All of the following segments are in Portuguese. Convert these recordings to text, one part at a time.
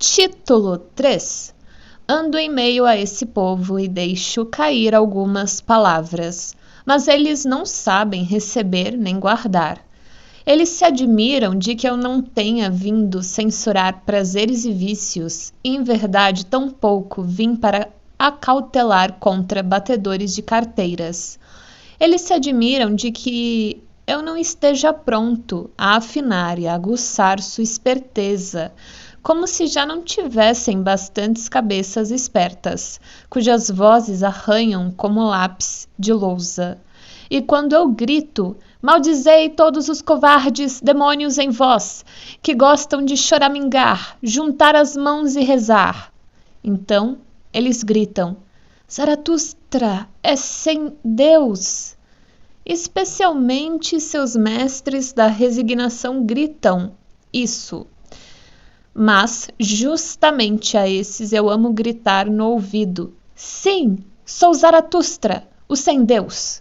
Título 3. Ando em meio a esse povo e deixo cair algumas palavras, mas eles não sabem receber nem guardar. Eles se admiram de que eu não tenha vindo censurar prazeres e vícios, e em verdade tampouco vim para acautelar contra batedores de carteiras. Eles se admiram de que eu não esteja pronto a afinar e a aguçar sua esperteza, como se já não tivessem bastantes cabeças espertas, cujas vozes arranham como lápis de lousa. E quando eu grito, maldizei todos os covardes demônios em vós, que gostam de choramingar, juntar as mãos e rezar. Então eles gritam, Zaratustra é sem Deus. Especialmente seus mestres da resignação gritam isso. Mas justamente a esses eu amo gritar no ouvido, sim, sou Zaratustra, o sem Deus.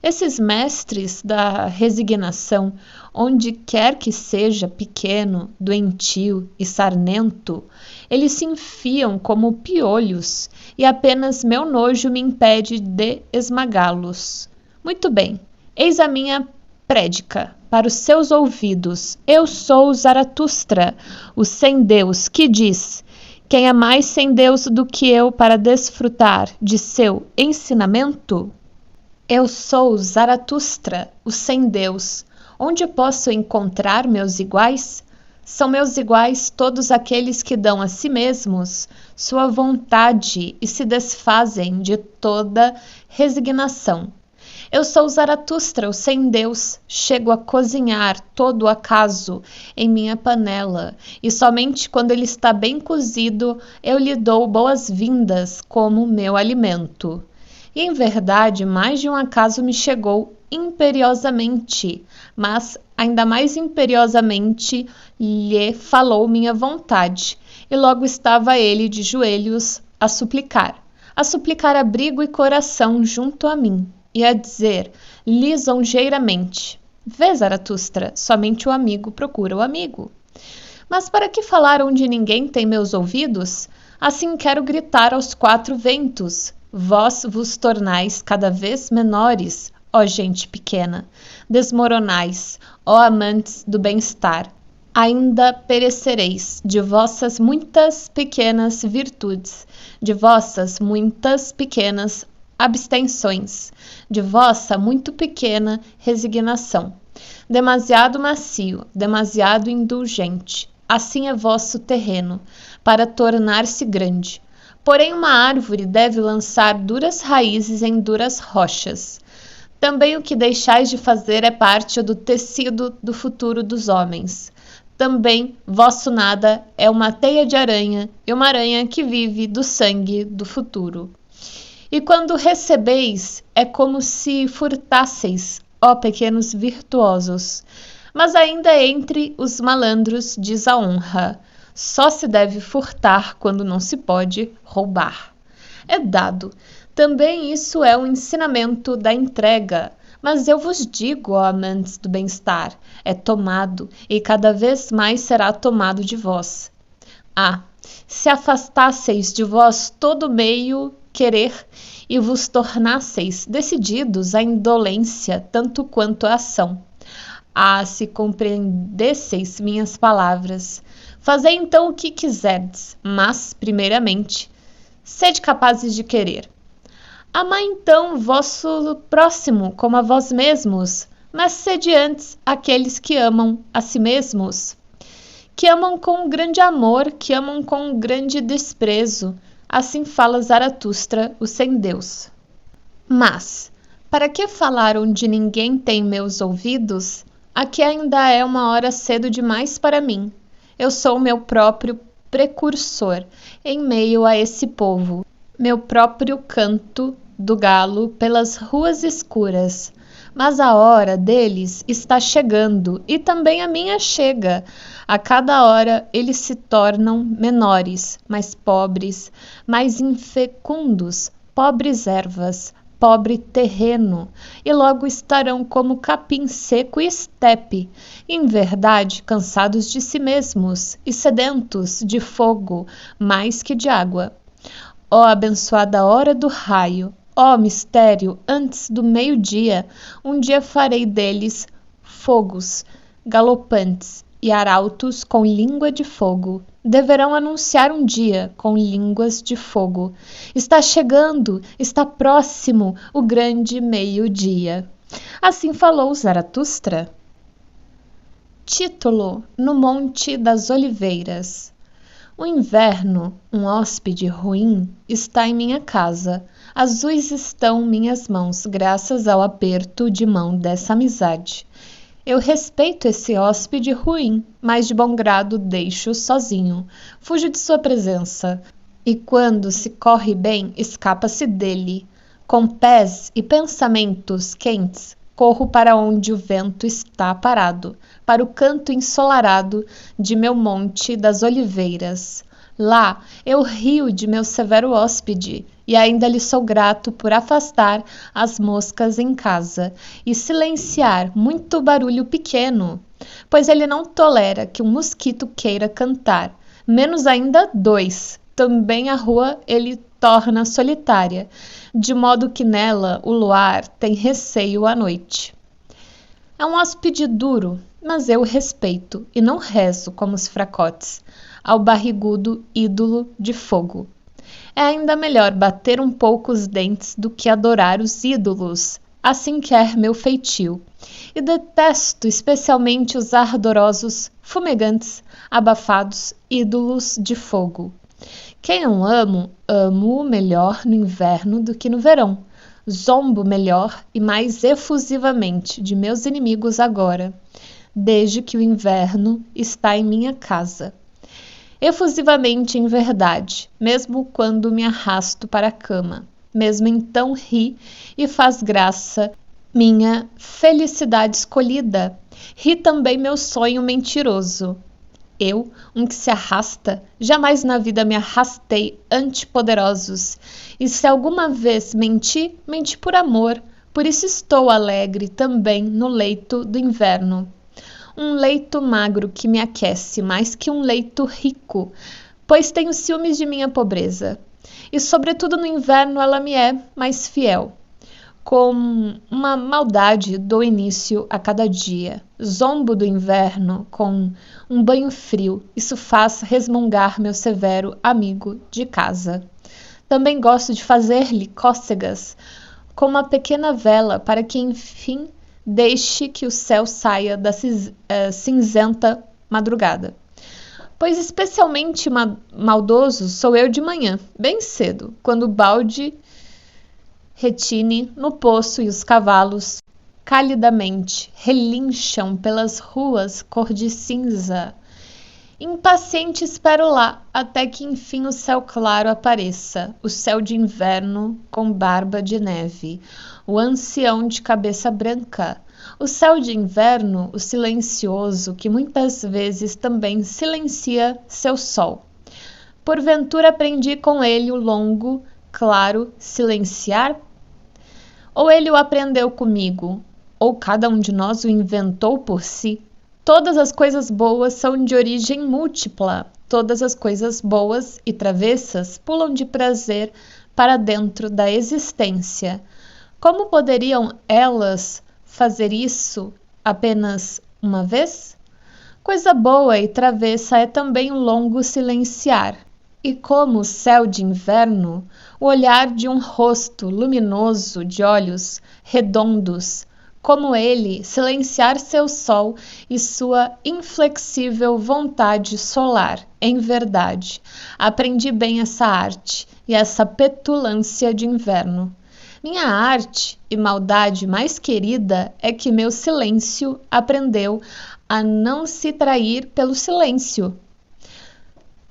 Esses mestres da resignação, onde quer que seja pequeno, doentio e sarnento, eles se enfiam como piolhos e apenas meu nojo me impede de esmagá-los. Muito bem, eis a minha prédica para os seus ouvidos. Eu sou Zaratustra, o sem Deus, que diz, quem é mais sem Deus do que eu para desfrutar de seu ensinamento? Eu sou Zaratustra, o sem Deus. Onde posso encontrar meus iguais? São meus iguais todos aqueles que dão a si mesmos sua vontade e se desfazem de toda resignação. Eu sou Zaratustra, o sem Deus, chego a cozinhar todo o acaso em minha panela, e somente quando ele está bem cozido eu lhe dou boas-vindas como meu alimento. E em verdade, mais de um acaso me chegou imperiosamente, mas ainda mais imperiosamente lhe falou minha vontade, e logo estava ele de joelhos a suplicar abrigo e coração junto a mim, e a dizer lisonjeiramente, vê, Zaratustra, somente o amigo procura o amigo. Mas para que falar onde ninguém tem meus ouvidos? Assim quero gritar aos quatro ventos, vós vos tornais cada vez menores, ó gente pequena, desmoronais, ó amantes do bem-estar. Ainda perecereis de vossas muitas pequenas virtudes, de vossas muitas pequenas abstenções, de vossa muito pequena resignação. Demasiado macio, demasiado indulgente, assim é vosso terreno, para tornar-se grande. Porém, uma árvore deve lançar duras raízes em duras rochas. Também o que deixais de fazer é parte do tecido do futuro dos homens. Também vosso nada é uma teia de aranha e uma aranha que vive do sangue do futuro. E quando recebeis, é como se furtasseis, ó pequenos virtuosos. Mas ainda entre os malandros diz a honra. Só se deve furtar quando não se pode roubar. É dado. Também isso é um ensinamento da entrega. Mas eu vos digo, ó amantes do bem-estar, é tomado e cada vez mais será tomado de vós. Se afastasseis de vós todo meio querer e vos tornasseis decididos à indolência tanto quanto à ação. Se compreendesseis minhas palavras, fazei então o que quiserdes, mas, primeiramente, sede capazes de querer. Amai então vosso próximo como a vós mesmos, mas sede antes aqueles que amam a si mesmos, que amam com grande amor, que amam com grande desprezo. Assim fala Zaratustra, o sem Deus. Mas, para que falar onde ninguém tem meus ouvidos? Aqui ainda é uma hora cedo demais para mim. Eu sou meu próprio precursor em meio a esse povo, meu próprio canto do galo pelas ruas escuras. Mas a hora deles está chegando e também a minha chega. A cada hora eles se tornam menores, mais pobres, mais infecundos, pobres ervas, pobre terreno, e logo estarão como capim seco e estepe, em verdade cansados de si mesmos e sedentos de fogo mais que de água. Ó abençoada hora do raio, ó mistério antes do meio-dia, um dia farei deles fogos galopantes e arautos com língua de fogo. Deverão anunciar um dia com línguas de fogo. Está chegando, está próximo o grande meio-dia. Assim falou Zaratustra. Título: No Monte das Oliveiras. O inverno, um hóspede ruim, está em minha casa. Azuis estão minhas mãos, graças ao aperto de mão dessa amizade. Eu respeito esse hóspede ruim, mas de bom grado deixo-o sozinho. Fujo de sua presença, e quando se corre bem, escapa-se dele. Com pés e pensamentos quentes, corro para onde o vento está parado, para o canto ensolarado de meu monte das oliveiras. Lá eu rio de meu severo hóspede, e ainda lhe sou grato por afastar as moscas em casa e silenciar muito barulho pequeno, pois ele não tolera que um mosquito queira cantar, menos ainda dois. Também a rua ele torna solitária, de modo que nela o luar tem receio à noite. É um hóspede duro, mas eu respeito e não rezo como os fracotes ao barrigudo ídolo de fogo. É ainda melhor bater um pouco os dentes do que adorar os ídolos, assim quer meu feitio. E detesto especialmente os ardorosos, fumegantes, abafados ídolos de fogo. Quem eu amo, amo-o melhor no inverno do que no verão. Zombo melhor e mais efusivamente de meus inimigos agora, desde que o inverno está em minha casa. Efusivamente em verdade, mesmo quando me arrasto para a cama. Mesmo então ri e faz graça minha felicidade escolhida. Ri também meu sonho mentiroso. Eu, um que se arrasta, jamais na vida me arrastei ante poderosos. E se alguma vez menti, menti por amor. Por isso estou alegre também no leito do inverno. Um leito magro que me aquece mais que um leito rico, pois tenho ciúmes de minha pobreza. E sobretudo no inverno ela me é mais fiel. Com uma maldade dou início a cada dia. Zombo do inverno com um banho frio. Isso faz resmungar meu severo amigo de casa. Também gosto de fazer-lhe cócegas com uma pequena vela para que, enfim, deixe que o céu saia da cinzenta madrugada. Pois especialmente maldoso sou eu de manhã, bem cedo, quando o balde retine no poço e os cavalos calidamente relincham pelas ruas cor de cinza. Impaciente espero lá, até que enfim o céu claro apareça, o céu de inverno com barba de neve, o ancião de cabeça branca, o céu de inverno, o silencioso, que muitas vezes também silencia seu sol. Porventura aprendi com ele o longo, claro, silenciar? Ou ele o aprendeu comigo, ou cada um de nós o inventou por si? Todas as coisas boas são de origem múltipla. Todas as coisas boas e travessas pulam de prazer para dentro da existência. Como poderiam elas fazer isso apenas uma vez? Coisa boa e travessa é também o longo silenciar. E como o céu de inverno, o olhar de um rosto luminoso de olhos redondos, como ele, silenciar seu sol e sua inflexível vontade solar. Em verdade, aprendi bem essa arte e essa petulância de inverno. Minha arte e maldade mais querida é que meu silêncio aprendeu a não se trair pelo silêncio.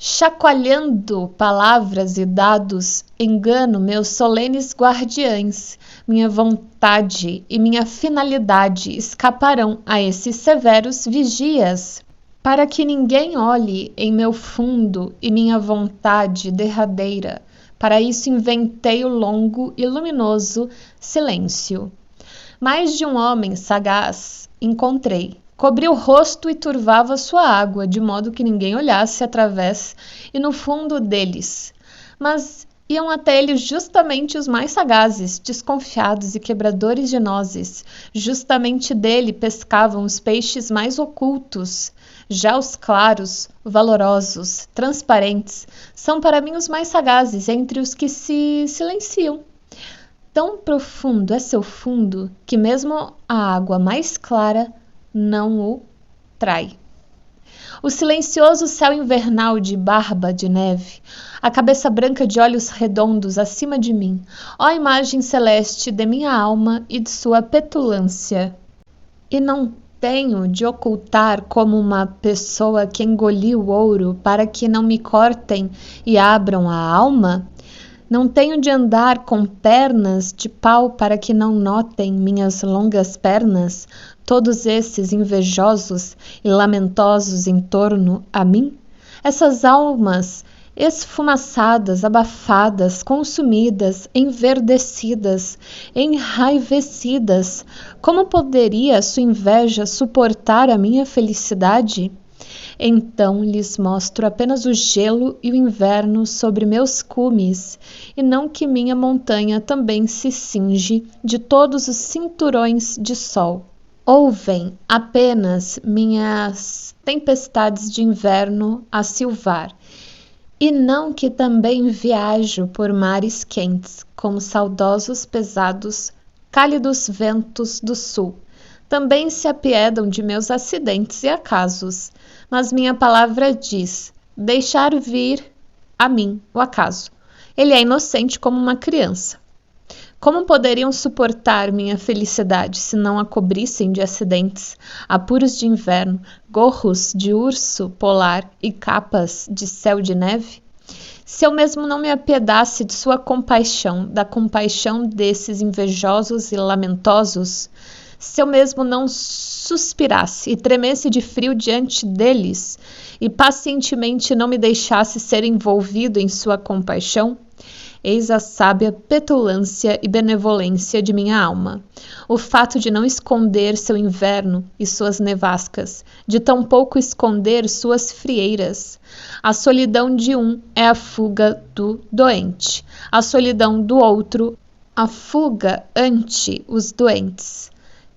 Chacoalhando palavras e dados, engano meus solenes guardiães. Minha vontade e minha finalidade escaparão a esses severos vigias, para que ninguém olhe em meu fundo e minha vontade derradeira, Para isso inventei o longo e luminoso silêncio. Mais de um homem sagaz encontrei. Cobria o rosto e turvava sua água, de modo que ninguém olhasse através e no fundo deles. Mas iam até ele justamente os mais sagazes, desconfiados e quebradores de nozes. Justamente dele pescavam os peixes mais ocultos. Já os claros, valorosos, transparentes, são para mim os mais sagazes entre os que se silenciam. Tão profundo é seu fundo que mesmo a água mais clara não o trai. O silencioso céu invernal de barba de neve, a cabeça branca de olhos redondos acima de mim, ó imagem celeste de minha alma e de sua petulância. E não tenho de ocultar como uma pessoa que engoliu o ouro para que não me cortem e abram a alma? Não tenho de andar com pernas de pau para que não notem minhas longas pernas, todos esses invejosos e lamentosos em torno a mim? Essas almas esfumaçadas, abafadas, consumidas, enverdecidas, enraivecidas, como poderia sua inveja suportar a minha felicidade? Então lhes mostro apenas o gelo e o inverno sobre meus cumes, e não que minha montanha também se cinge de todos os cinturões de sol. Ouvem apenas minhas tempestades de inverno a silvar, e não que também viajo por mares quentes, como saudosos pesados, cálidos ventos do sul. Também se apiedam de meus acidentes e acasos, mas minha palavra diz, deixar vir a mim o acaso. Ele é inocente como uma criança. Como poderiam suportar minha felicidade se não a cobrissem de acidentes, apuros de inverno, gorros de urso polar e capas de céu de neve? Se eu mesmo não me apiedasse de sua compaixão, da compaixão desses invejosos e lamentosos, se eu mesmo não suspirasse e tremesse de frio diante deles, e pacientemente não me deixasse ser envolvido em sua compaixão, eis a sábia petulância e benevolência de minha alma. O fato de não esconder seu inverno e suas nevascas, de tão pouco esconder suas frieiras. A solidão de um é a fuga do doente, a solidão do outro, a fuga ante os doentes.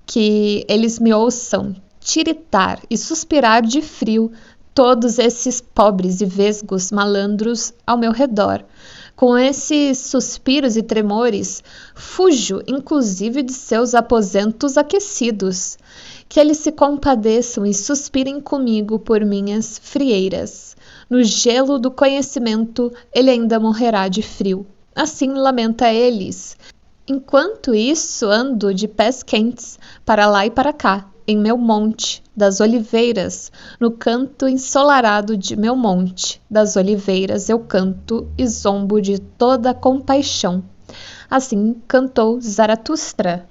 Que eles me ouçam tiritar e suspirar de frio todos esses pobres e vesgos malandros ao meu redor. Com esses suspiros e tremores, fujo inclusive de seus aposentos aquecidos. Que eles se compadeçam e suspirem comigo por minhas frieiras. No gelo do conhecimento, ele ainda morrerá de frio. Assim lamenta eles. Enquanto isso, ando de pés quentes para lá e para cá, em meu monte das oliveiras, no canto ensolarado de meu monte das oliveiras, eu canto e zombo de toda a compaixão. Assim cantou Zaratustra.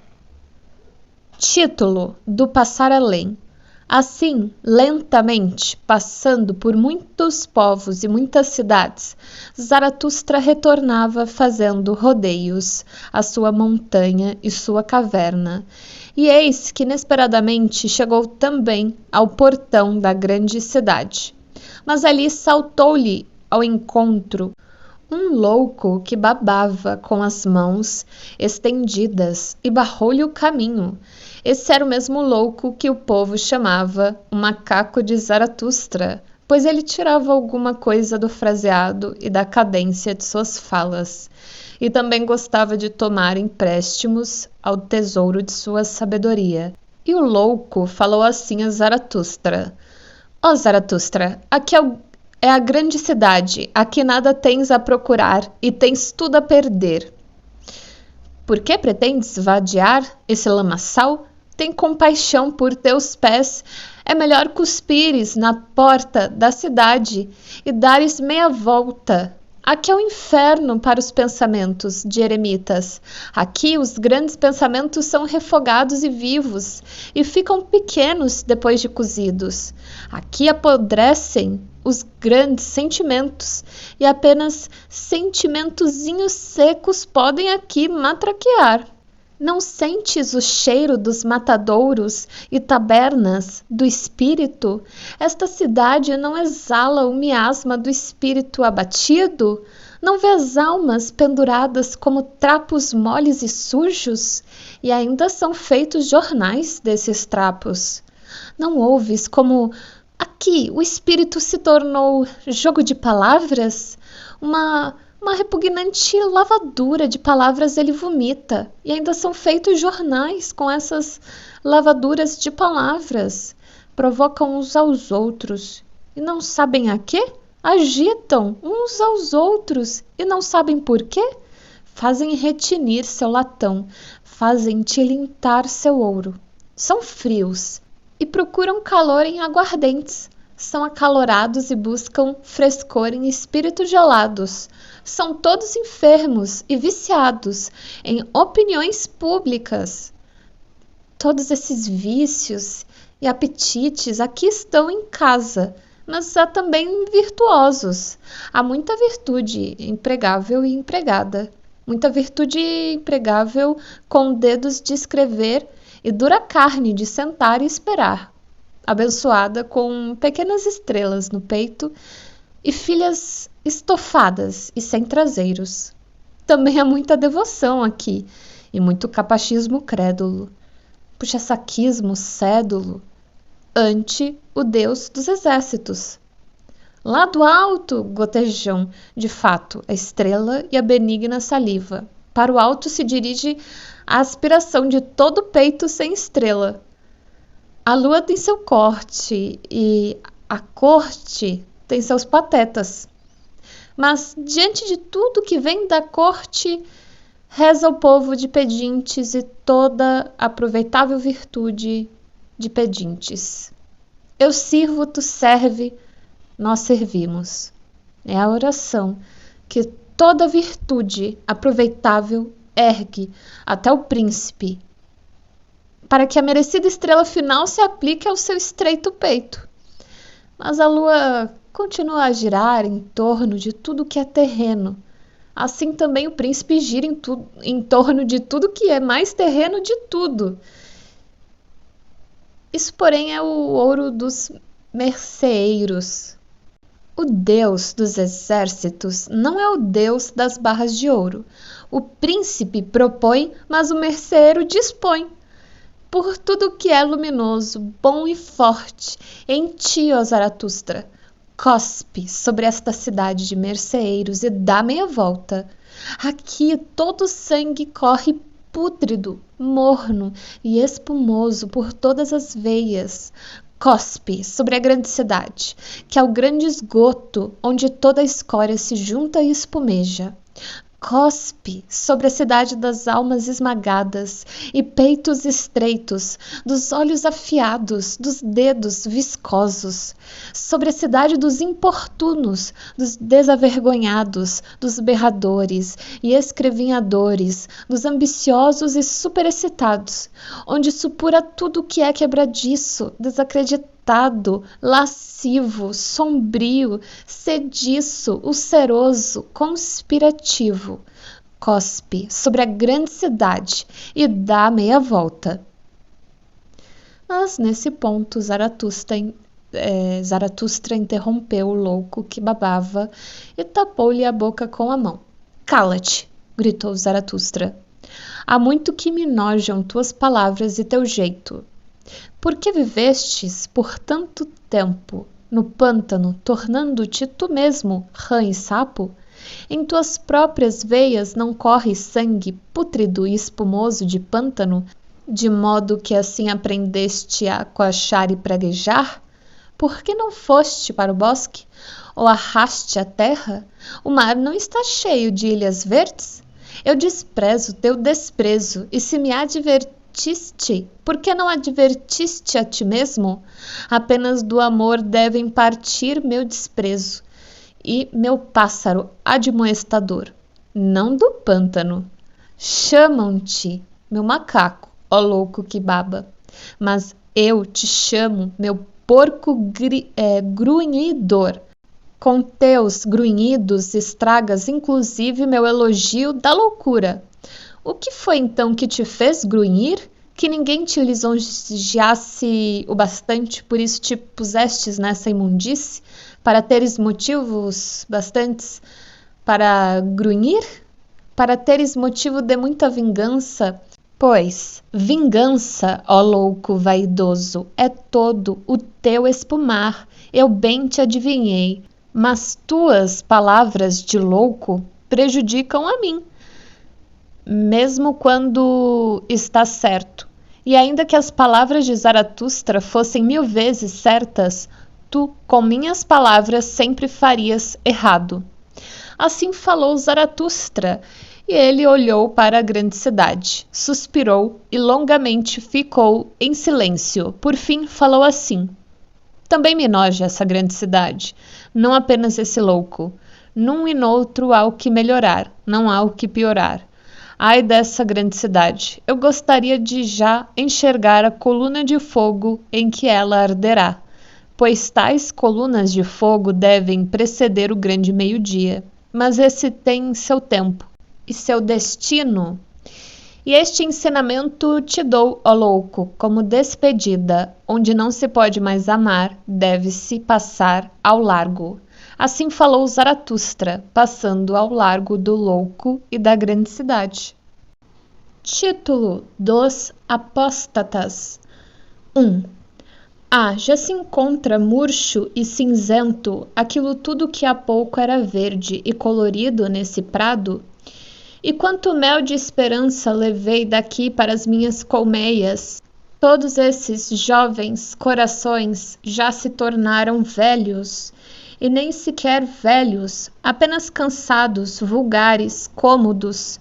Título do Passar Além. Assim, lentamente, passando por muitos povos e muitas cidades, Zaratustra retornava fazendo rodeios à sua montanha e sua caverna. E eis que inesperadamente chegou também ao portão da grande cidade. Mas ali saltou-lhe ao encontro um louco que babava com as mãos estendidas e barrou-lhe o caminho. Esse era o mesmo louco que o povo chamava o macaco de Zaratustra, pois ele tirava alguma coisa do fraseado e da cadência de suas falas, e também gostava de tomar empréstimos ao tesouro de sua sabedoria. E o louco falou assim a Zaratustra: Ó Zaratustra, aqui é a grande cidade, aqui nada tens a procurar e tens tudo a perder. Por que pretendes vadiar esse lamaçal? Tem compaixão por teus pés. É melhor cuspires na porta da cidade e dares meia volta Aqui é o inferno para os pensamentos de eremitas. Aqui os grandes pensamentos são refogados e vivos, e ficam pequenos depois de cozidos. Aqui apodrecem os grandes sentimentos, e apenas sentimentozinhos secos podem aqui matraquear. Não sentes o cheiro dos matadouros e tabernas do espírito? Esta cidade não exala o miasma do espírito abatido? Não vês almas penduradas como trapos moles e sujos? E ainda são feitos jornais desses trapos. Não ouves como aqui o espírito se tornou jogo de palavras? Uma repugnante lavadura de palavras ele vomita, e ainda são feitos jornais com essas lavaduras de palavras. Provocam uns aos outros, e não sabem a quê? Agitam uns aos outros, e não sabem por quê? Fazem retinir seu latão, fazem tilintar seu ouro. São frios, e procuram calor em aguardentes. São acalorados e buscam frescor em espíritos gelados. São todos enfermos e viciados em opiniões públicas. Todos esses vícios e apetites aqui estão em casa, mas há também virtuosos. Há muita virtude empregável e empregada. Muita virtude empregável com dedos de escrever e dura carne de sentar e esperar. Abençoada com pequenas estrelas no peito e filhas estofadas e sem traseiros. Também há muita devoção aqui e muito capachismo crédulo, puxa-saquismo cédulo ante o Deus dos exércitos. Lá do alto gotejam, de fato, a estrela e a benigna saliva. Para o alto se dirige a aspiração de todo o peito sem estrela. A lua tem seu corte e a corte tem seus patetas. Mas, diante de tudo que vem da corte, reza o povo de pedintes e toda aproveitável virtude de pedintes. Eu sirvo, tu serve, nós servimos. É a oração que toda virtude aproveitável ergue até o príncipe, para que a merecida estrela final se aplique ao seu estreito peito. Mas a lua continua a girar em torno de tudo que é terreno. Assim também o príncipe gira em torno de tudo que é mais terreno de tudo. Isso, porém, é o ouro dos merceeiros. O Deus dos exércitos não é o Deus das barras de ouro. O príncipe propõe, mas o merceeiro dispõe. Por tudo que é luminoso, bom e forte, em ti, ó Zaratustra, cospe sobre esta cidade de merceeiros e dá meia volta. Aqui todo o sangue corre pútrido, morno e espumoso por todas as veias. Cospe sobre a grande cidade, que é o grande esgoto onde toda a escória se junta e espumeja. Cospe sobre a cidade das almas esmagadas e peitos estreitos, dos olhos afiados, dos dedos viscosos, sobre a cidade dos importunos, dos desavergonhados, dos berradores e escrevinhadores, dos ambiciosos e superexcitados, onde supura tudo o que é quebradiço, desacreditado, lascivo, sombrio, sediço, ulceroso, conspirativo. Cospe sobre a grande cidade e dá meia volta. Mas nesse ponto Zaratustra interrompeu o louco que babava e tapou-lhe a boca com a mão. Cala-te, gritou Zaratustra. Há muito que me nojam tuas palavras e teu jeito. Por que vivestes por tanto tempo no pântano, tornando-te tu mesmo rã e sapo? Em tuas próprias veias não corre sangue pútrido e espumoso de pântano, de modo que assim aprendeste a coachar e praguejar? Por que não foste para o bosque? Ou arraste a terra? O mar não está cheio de ilhas verdes? Eu desprezo teu desprezo, e se me advertiste, por que não advertiste a ti mesmo? Apenas do amor devem partir meu desprezo, e meu pássaro admoestador, não do pântano. Chamam-te, meu macaco, ó louco que baba, mas eu te chamo, meu porco grunhidor. Com teus grunhidos estragas inclusive meu elogio da loucura. O que foi então que te fez grunhir? Que ninguém te lisonjeasse o bastante, por isso te pusestes nessa imundície, para teres motivos bastantes para grunhir? Para teres motivo de muita vingança? Pois, vingança, ó louco vaidoso, é todo o teu espumar, eu bem te adivinhei, mas tuas palavras de louco prejudicam a mim, mesmo quando está certo. E ainda que as palavras de Zaratustra fossem 1000 vezes certas, tu, com minhas palavras, sempre farias errado. Assim falou Zaratustra, e ele olhou para a grande cidade, suspirou e longamente ficou em silêncio. Por fim falou assim: também me noja essa grande cidade, não apenas esse louco. Num e noutro há o que melhorar, não há o que piorar. Ai dessa grande cidade, eu gostaria de já enxergar a coluna de fogo em que ela arderá, pois tais colunas de fogo devem preceder o grande meio-dia. Mas esse tem seu tempo e seu destino. E este ensinamento te dou, ó louco, como despedida, onde não se pode mais amar, deve-se passar ao largo. Assim falou Zaratustra, passando ao largo do louco e da grande cidade. Título dos Apóstatas 1. Já se encontra murcho e cinzento aquilo tudo que há pouco era verde e colorido nesse prado? E quanto mel de esperança levei daqui para as minhas colmeias, todos esses jovens corações já se tornaram velhos, e nem sequer velhos, apenas cansados, vulgares, cômodos.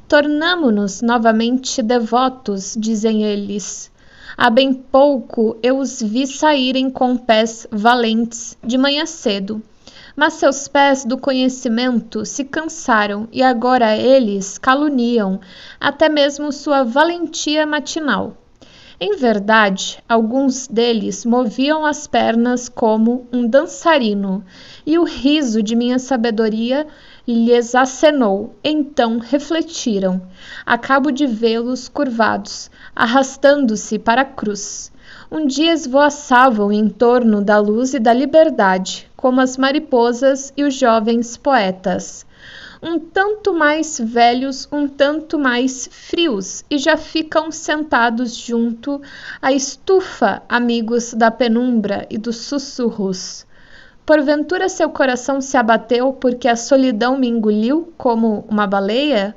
Tornamo-nos novamente devotos, dizem eles. Há bem pouco eu os vi saírem com pés valentes de manhã cedo, mas seus pés do conhecimento se cansaram e agora eles caluniam até mesmo sua valentia matinal. Em verdade, alguns deles moviam as pernas como um dançarino, e o riso de minha sabedoria lhes acenou. Então refletiram. Acabo de vê-los curvados, arrastando-se para a cruz. Um dia esvoaçavam em torno da luz e da liberdade, como as mariposas e os jovens poetas. Um tanto mais velhos, um tanto mais frios, e já ficam sentados junto à estufa, amigos da penumbra e dos sussurros. Porventura seu coração se abateu porque a solidão me engoliu como uma baleia?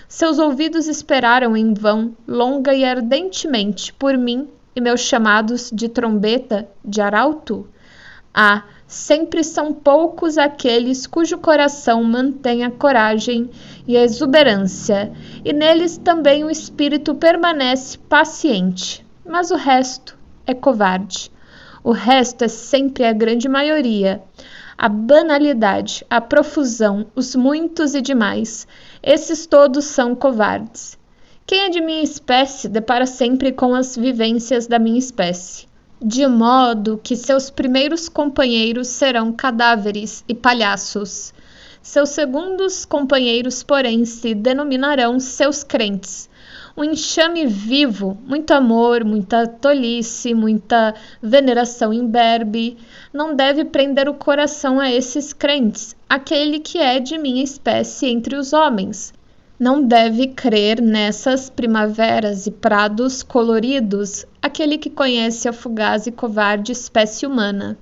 Seus ouvidos esperaram em vão, longa e ardentemente, por mim e meus chamados de trombeta, de arauto? Sempre são poucos aqueles cujo coração mantém a coragem e a exuberância, e neles também o espírito permanece paciente. Mas o resto é covarde. O resto é sempre a grande maioria. A banalidade, a profusão, os muitos e demais, esses todos são covardes. Quem é de minha espécie depara sempre com as vivências da minha espécie, de modo que seus primeiros companheiros serão cadáveres e palhaços. Seus segundos companheiros, porém, se denominarão seus crentes. Um enxame vivo, muito amor, muita tolice, muita veneração imberbe, não deve prender o coração a esses crentes, aquele que é de minha espécie entre os homens. Não deve crer nessas primaveras e prados coloridos, aquele que conhece a fugaz e covarde espécie humana.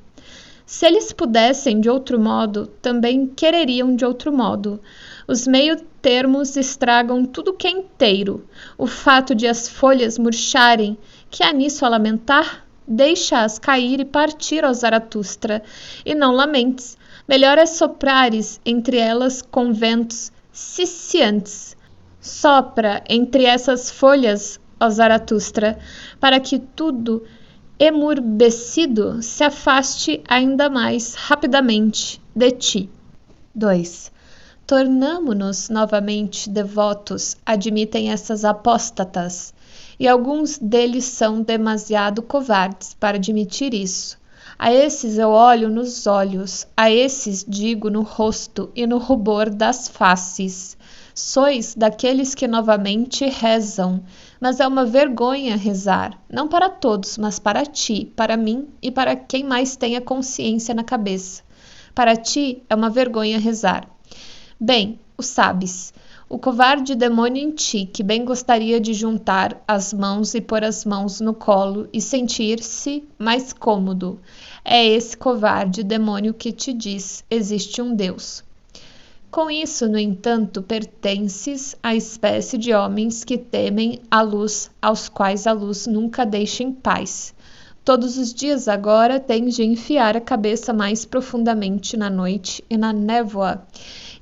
Se eles pudessem de outro modo, também quereriam de outro modo. Os meio-termos estragam tudo que é inteiro. O fato de as folhas murcharem, que há nisso a lamentar? Deixa-as cair e partir, ó Zaratustra, e não lamentes. Melhor é soprares entre elas com ventos ciciantes. Sopra entre essas folhas, ó Zaratustra, para que tudo emurbecido se afaste ainda mais rapidamente de ti. 2. Tornamo-nos novamente devotos, admitem essas apóstatas, e alguns deles são demasiado covardes para admitir isso. A esses eu olho nos olhos, a esses digo no rosto e no rubor das faces. Sois daqueles que novamente rezam, mas é uma vergonha rezar, não para todos, mas para ti, para mim e para quem mais tenha consciência na cabeça. Para ti é uma vergonha rezar. Bem, o sabes, o covarde demônio em ti, que bem gostaria de juntar as mãos e pôr as mãos no colo e sentir-se mais cômodo. É esse covarde demônio que te diz: existe um Deus. Com isso, no entanto, pertences à espécie de homens que temem a luz, aos quais a luz nunca deixa em paz. Todos os dias agora tens de enfiar a cabeça mais profundamente na noite e na névoa.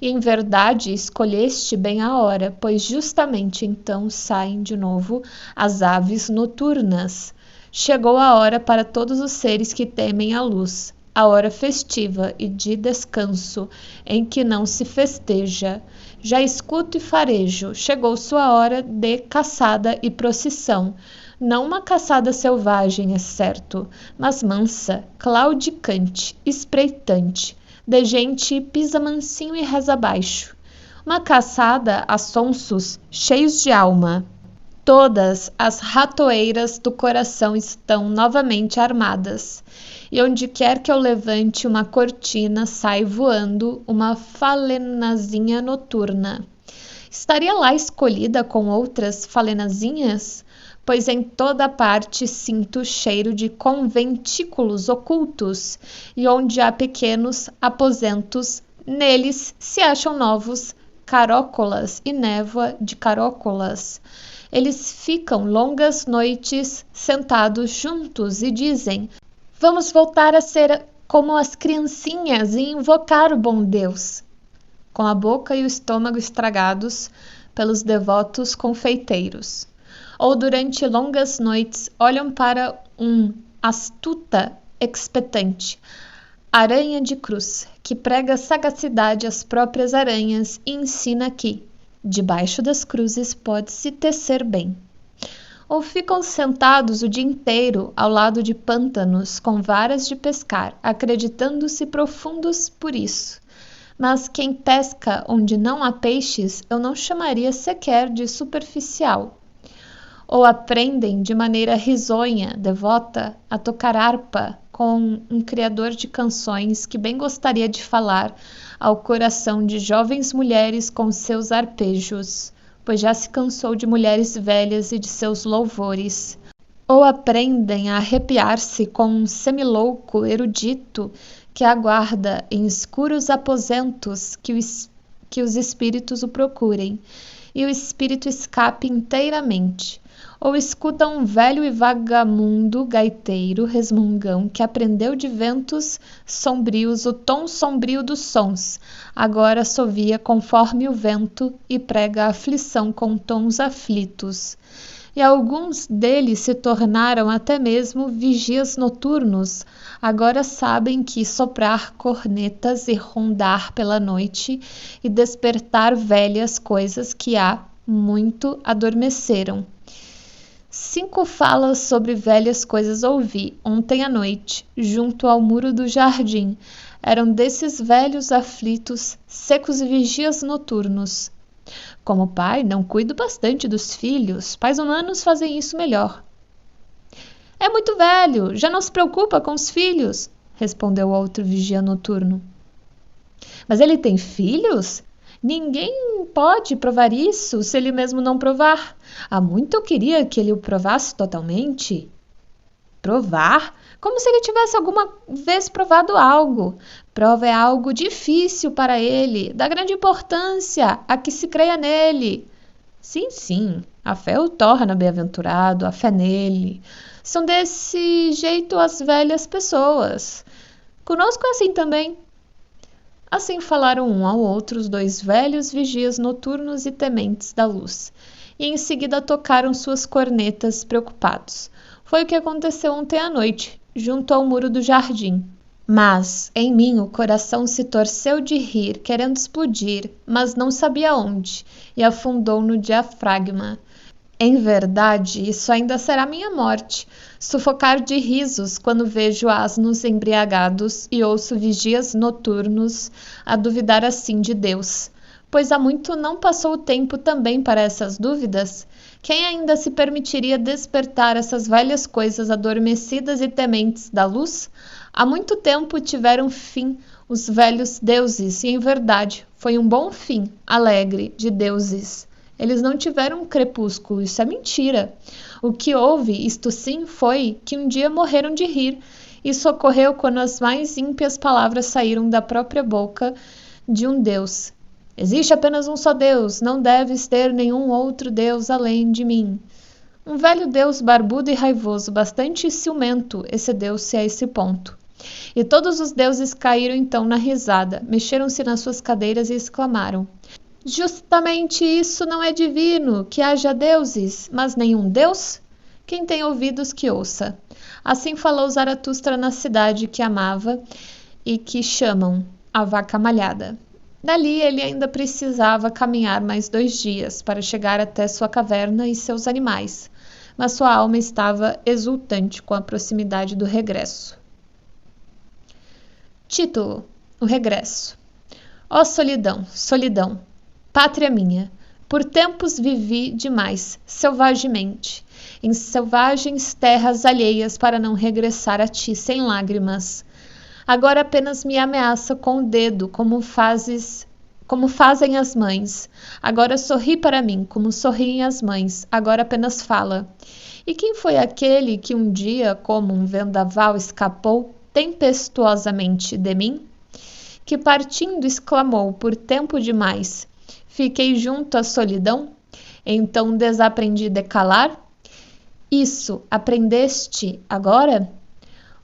E em verdade escolheste bem a hora, pois justamente então saem de novo as aves noturnas. Chegou a hora para todos os seres que temem a luz, a hora festiva e de descanso, em que não se festeja. Já escuto e farejo, chegou sua hora de caçada e procissão. Não uma caçada selvagem, é certo, mas mansa, claudicante, espreitante, de gente pisa mansinho e reza baixo. Uma caçada a sonsos, cheios de alma. Todas as ratoeiras do coração estão novamente armadas, e onde quer que eu levante uma cortina, sai voando uma falenazinha noturna. Estaria lá escolhida com outras falenazinhas? Pois em toda parte sinto o cheiro de conventículos ocultos, e onde há pequenos aposentos, neles se acham novos carócolas e névoa de carócolas. Eles ficam longas noites sentados juntos e dizem: vamos voltar a ser como as criancinhas e invocar o bom Deus. Com a boca e o estômago estragados pelos devotos confeiteiros. Ou durante longas noites olham para astuta expectante, aranha de cruz, que prega sagacidade às próprias aranhas e ensina que, debaixo das cruzes, pode-se tecer bem. Ou ficam sentados o dia inteiro ao lado de pântanos com varas de pescar, acreditando-se profundos por isso. Mas quem pesca onde não há peixes, eu não chamaria sequer de superficial. Ou aprendem de maneira risonha, devota, a tocar harpa com um criador de canções que bem gostaria de falar ao coração de jovens mulheres com seus arpejos, pois já se cansou de mulheres velhas e de seus louvores. Ou aprendem a arrepiar-se com um semilouco erudito que aguarda em escuros aposentos que os espíritos o procurem, e o espírito escape inteiramente. Ou escuta um velho e vagamundo gaiteiro resmungão que aprendeu de ventos sombrios o tom sombrio dos sons, agora assovia conforme o vento e prega a aflição com tons aflitos. E alguns deles se tornaram até mesmo vigias noturnos, agora sabem que soprar cornetas e rondar pela noite e despertar velhas coisas que há muito adormeceram. 5 falas sobre velhas coisas ouvi ontem à noite, junto ao muro do jardim. Eram desses velhos aflitos, secos vigias noturnos. Como pai, não cuido bastante dos filhos. Pais humanos fazem isso melhor. É muito velho, já não se preocupa com os filhos, respondeu outro vigia noturno. Mas ele tem filhos? Ninguém pode provar isso se ele mesmo não provar. Há muito eu queria que ele o provasse totalmente. Provar? Como se ele tivesse alguma vez provado algo. Prova é algo difícil para ele, dá grande importância a que se creia nele. Sim, a fé o torna bem-aventurado, a fé nele. São desse jeito as velhas pessoas. Conosco é assim também. Assim falaram um ao outro os 2 velhos vigias noturnos e tementes da luz, e em seguida tocaram suas cornetas preocupados. Foi o que aconteceu ontem à noite, junto ao muro do jardim. Mas em mim o coração se torceu de rir, querendo explodir, mas não sabia onde, e afundou no diafragma. Em verdade, isso ainda será minha morte, sufocar de risos quando vejo asnos embriagados e ouço vigias noturnos a duvidar assim de Deus. Pois há muito não passou o tempo também para essas dúvidas? Quem ainda se permitiria despertar essas velhas coisas adormecidas e tementes da luz? Há muito tempo tiveram fim os velhos deuses, e em verdade foi um bom fim, alegre, de deuses. Eles não tiveram um crepúsculo, isso é mentira. O que houve, isto sim, foi que um dia morreram de rir. Isso ocorreu quando as mais ímpias palavras saíram da própria boca de um Deus. Existe apenas um só Deus, não deves ter nenhum outro Deus além de mim. Um velho Deus barbudo e raivoso, bastante ciumento, excedeu-se a esse ponto. E todos os deuses caíram então na risada, mexeram-se nas suas cadeiras e exclamaram: Justamente isso não é divino, que haja deuses, mas nenhum Deus? Quem tem ouvidos que ouça. Assim falou Zaratustra na cidade que amava e que chamam a Vaca Malhada. Dali ele ainda precisava caminhar mais 2 dias para chegar até sua caverna e seus animais, mas sua alma estava exultante com a proximidade do regresso. Título: O Regresso. Ó solidão, solidão! Pátria minha, por tempos vivi demais, selvagemente, em selvagens terras alheias para não regressar a ti sem lágrimas. Agora apenas me ameaça com o dedo, como fazem as mães. Agora sorri para mim, como sorriem as mães. Agora apenas fala. E quem foi aquele que um dia, como um vendaval, escapou tempestuosamente de mim? Que partindo exclamou por tempo demais: Fiquei junto à solidão, então desaprendi de calar? Isso aprendeste agora?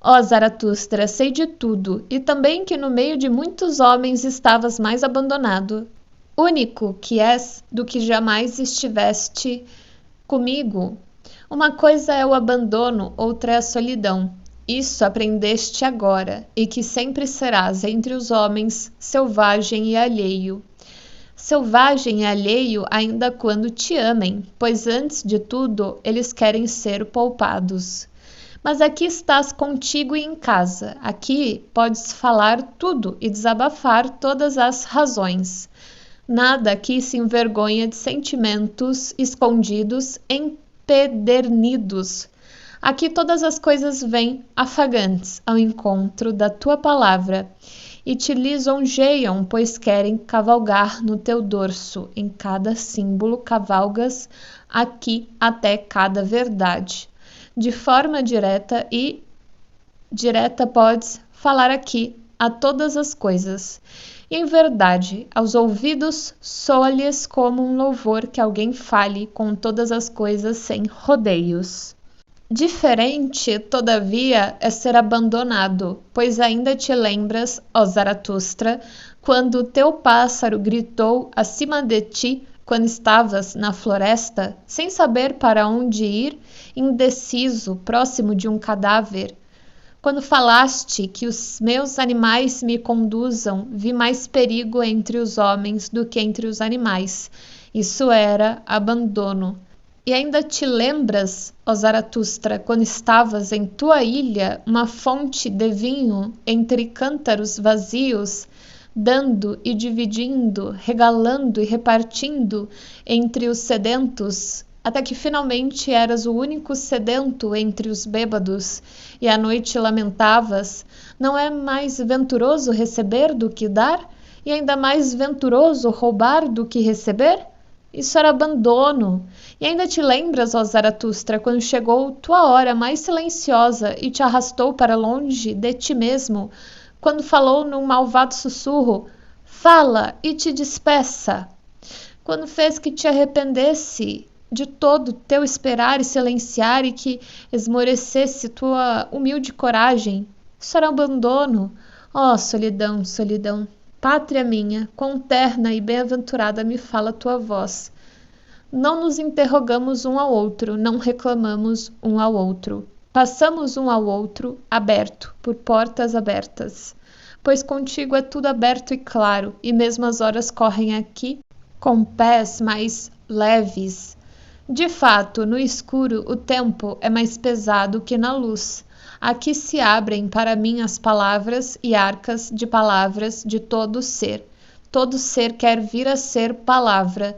Ó Zaratustra, sei de tudo, e também que no meio de muitos homens estavas mais abandonado. Único que és do que jamais estiveste comigo. Uma coisa é o abandono, outra é a solidão. Isso aprendeste agora, e que sempre serás entre os homens selvagem e alheio. Selvagem e alheio ainda quando te amem, pois antes de tudo eles querem ser poupados. Mas aqui estás contigo e em casa, aqui podes falar tudo e desabafar todas as razões. Nada aqui se envergonha de sentimentos escondidos, empedernidos. Aqui todas as coisas vêm afagantes ao encontro da tua palavra e te lisonjeiam, pois querem cavalgar no teu dorso. Em cada símbolo cavalgas aqui até cada verdade. De forma direta podes falar aqui a todas as coisas. E em verdade, aos ouvidos soa-lhes como um louvor que alguém fale com todas as coisas sem rodeios. Diferente, todavia, é ser abandonado, pois ainda te lembras, ó Zaratustra, quando o teu pássaro gritou acima de ti quando estavas na floresta, sem saber para onde ir, indeciso, próximo de um cadáver. Quando falaste que os meus animais me conduzam, vi mais perigo entre os homens do que entre os animais. Isso era abandono. E ainda te lembras, ó Zaratustra, quando estavas em tua ilha, uma fonte de vinho entre cântaros vazios, dando e dividindo, regalando e repartindo entre os sedentos, até que finalmente eras o único sedento entre os bêbados, e à noite lamentavas: não é mais venturoso receber do que dar? E ainda mais venturoso roubar do que receber? Isso era abandono. E ainda te lembras, ó Zaratustra, quando chegou tua hora mais silenciosa e te arrastou para longe de ti mesmo, quando falou num malvado sussurro: fala e te despeça. Quando fez que te arrependesse de todo teu esperar e silenciar e que esmorecesse tua humilde coragem. Isso era abandono. Ó solidão, solidão! Pátria minha, quão terna e bem-aventurada me fala tua voz. Não nos interrogamos um ao outro, não reclamamos um ao outro. Passamos um ao outro, aberto, por portas abertas. Pois contigo é tudo aberto e claro, e mesmo as horas correm aqui com pés mais leves. De fato, no escuro o tempo é mais pesado que na luz. Aqui se abrem para mim as palavras e arcas de palavras de todo ser. Todo ser quer vir a ser palavra.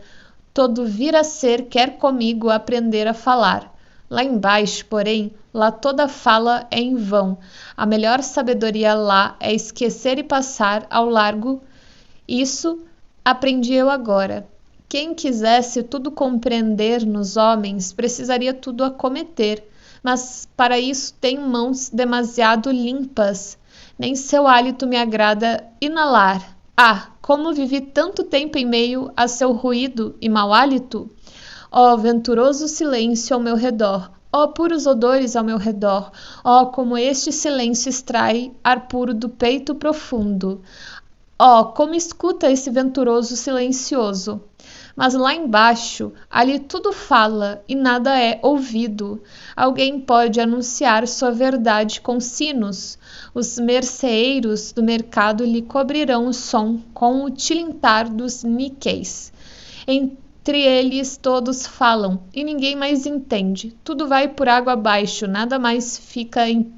Todo vir a ser quer comigo aprender a falar. Lá embaixo, porém, lá toda fala é em vão. A melhor sabedoria lá é esquecer e passar ao largo. Isso aprendi eu agora. Quem quisesse tudo compreender nos homens, precisaria tudo acometer. Mas para isso tem mãos demasiado limpas. Nem seu hálito me agrada inalar. Ah, como vivi tanto tempo em meio a seu ruído e mau hálito! Ó venturoso silêncio ao meu redor, ó puros odores ao meu redor, ó como este silêncio extrai ar puro do peito profundo. Ó como escuta esse venturoso silencioso. Mas lá embaixo, ali tudo fala e nada é ouvido. Alguém pode anunciar sua verdade com sinos. Os merceeiros do mercado lhe cobrirão o som com o tilintar dos níqueis. Entre eles todos falam e ninguém mais entende. Tudo vai por água abaixo, nada mais fica em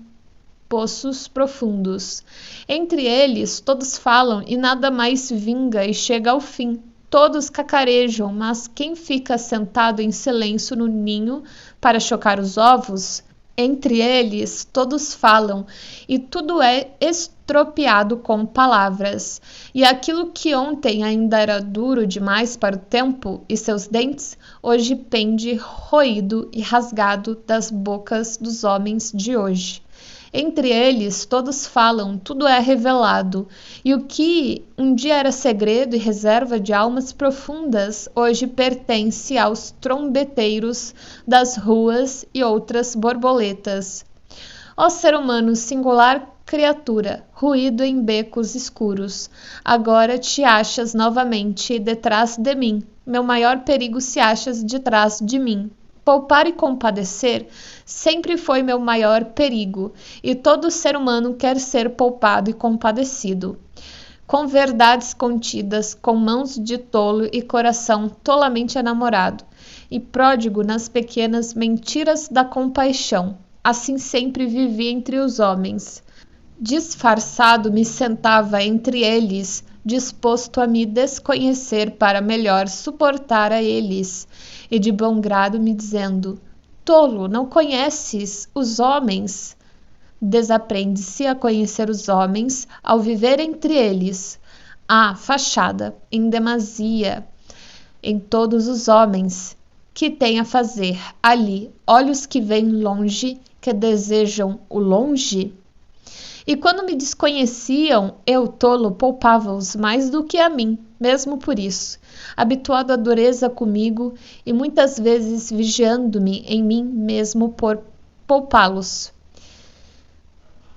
poços profundos. Entre eles todos falam e nada mais vinga e chega ao fim. Todos cacarejam, mas quem fica sentado em silêncio no ninho para chocar os ovos? Entre eles todos falam e tudo é estropiado com palavras. E aquilo que ontem ainda era duro demais para o tempo e seus dentes, hoje pende roído e rasgado das bocas dos homens de hoje. Entre eles todos falam, tudo é revelado, e o que um dia era segredo e reserva de almas profundas, hoje pertence aos trombeteiros das ruas e outras borboletas. Ó ser humano, singular criatura, ruído em becos escuros, agora te achas novamente detrás de mim, meu maior perigo se achas detrás de mim. Poupar e compadecer sempre foi meu maior perigo, e todo ser humano quer ser poupado e compadecido. Com verdades contidas, com mãos de tolo e coração tolamente enamorado, e pródigo nas pequenas mentiras da compaixão. Assim sempre vivi entre os homens. Disfarçado me sentava entre eles, disposto a me desconhecer para melhor suportar a eles, e de bom grado me dizendo: tolo, não conheces os homens? Desaprende-se a conhecer os homens ao viver entre eles. Ah, fachada, em demasia, em todos os homens, que tem a fazer ali olhos que veem longe, que desejam o longe? E quando me desconheciam, eu, tolo, poupava-os mais do que a mim, mesmo por isso, habituado à dureza comigo e muitas vezes vigiando-me em mim mesmo por poupá-los.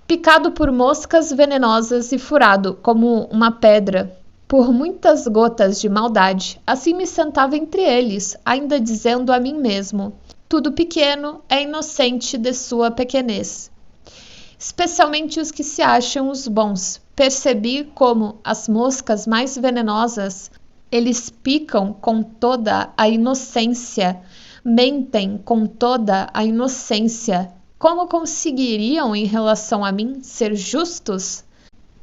Picado por moscas venenosas e furado como uma pedra por muitas gotas de maldade, assim me sentava entre eles, ainda dizendo a mim mesmo: tudo pequeno é inocente de sua pequenez. Especialmente os que se acham os bons. Percebi como as moscas mais venenosas, eles picam com toda a inocência, mentem com toda a inocência. Como conseguiriam, em relação a mim, ser justos?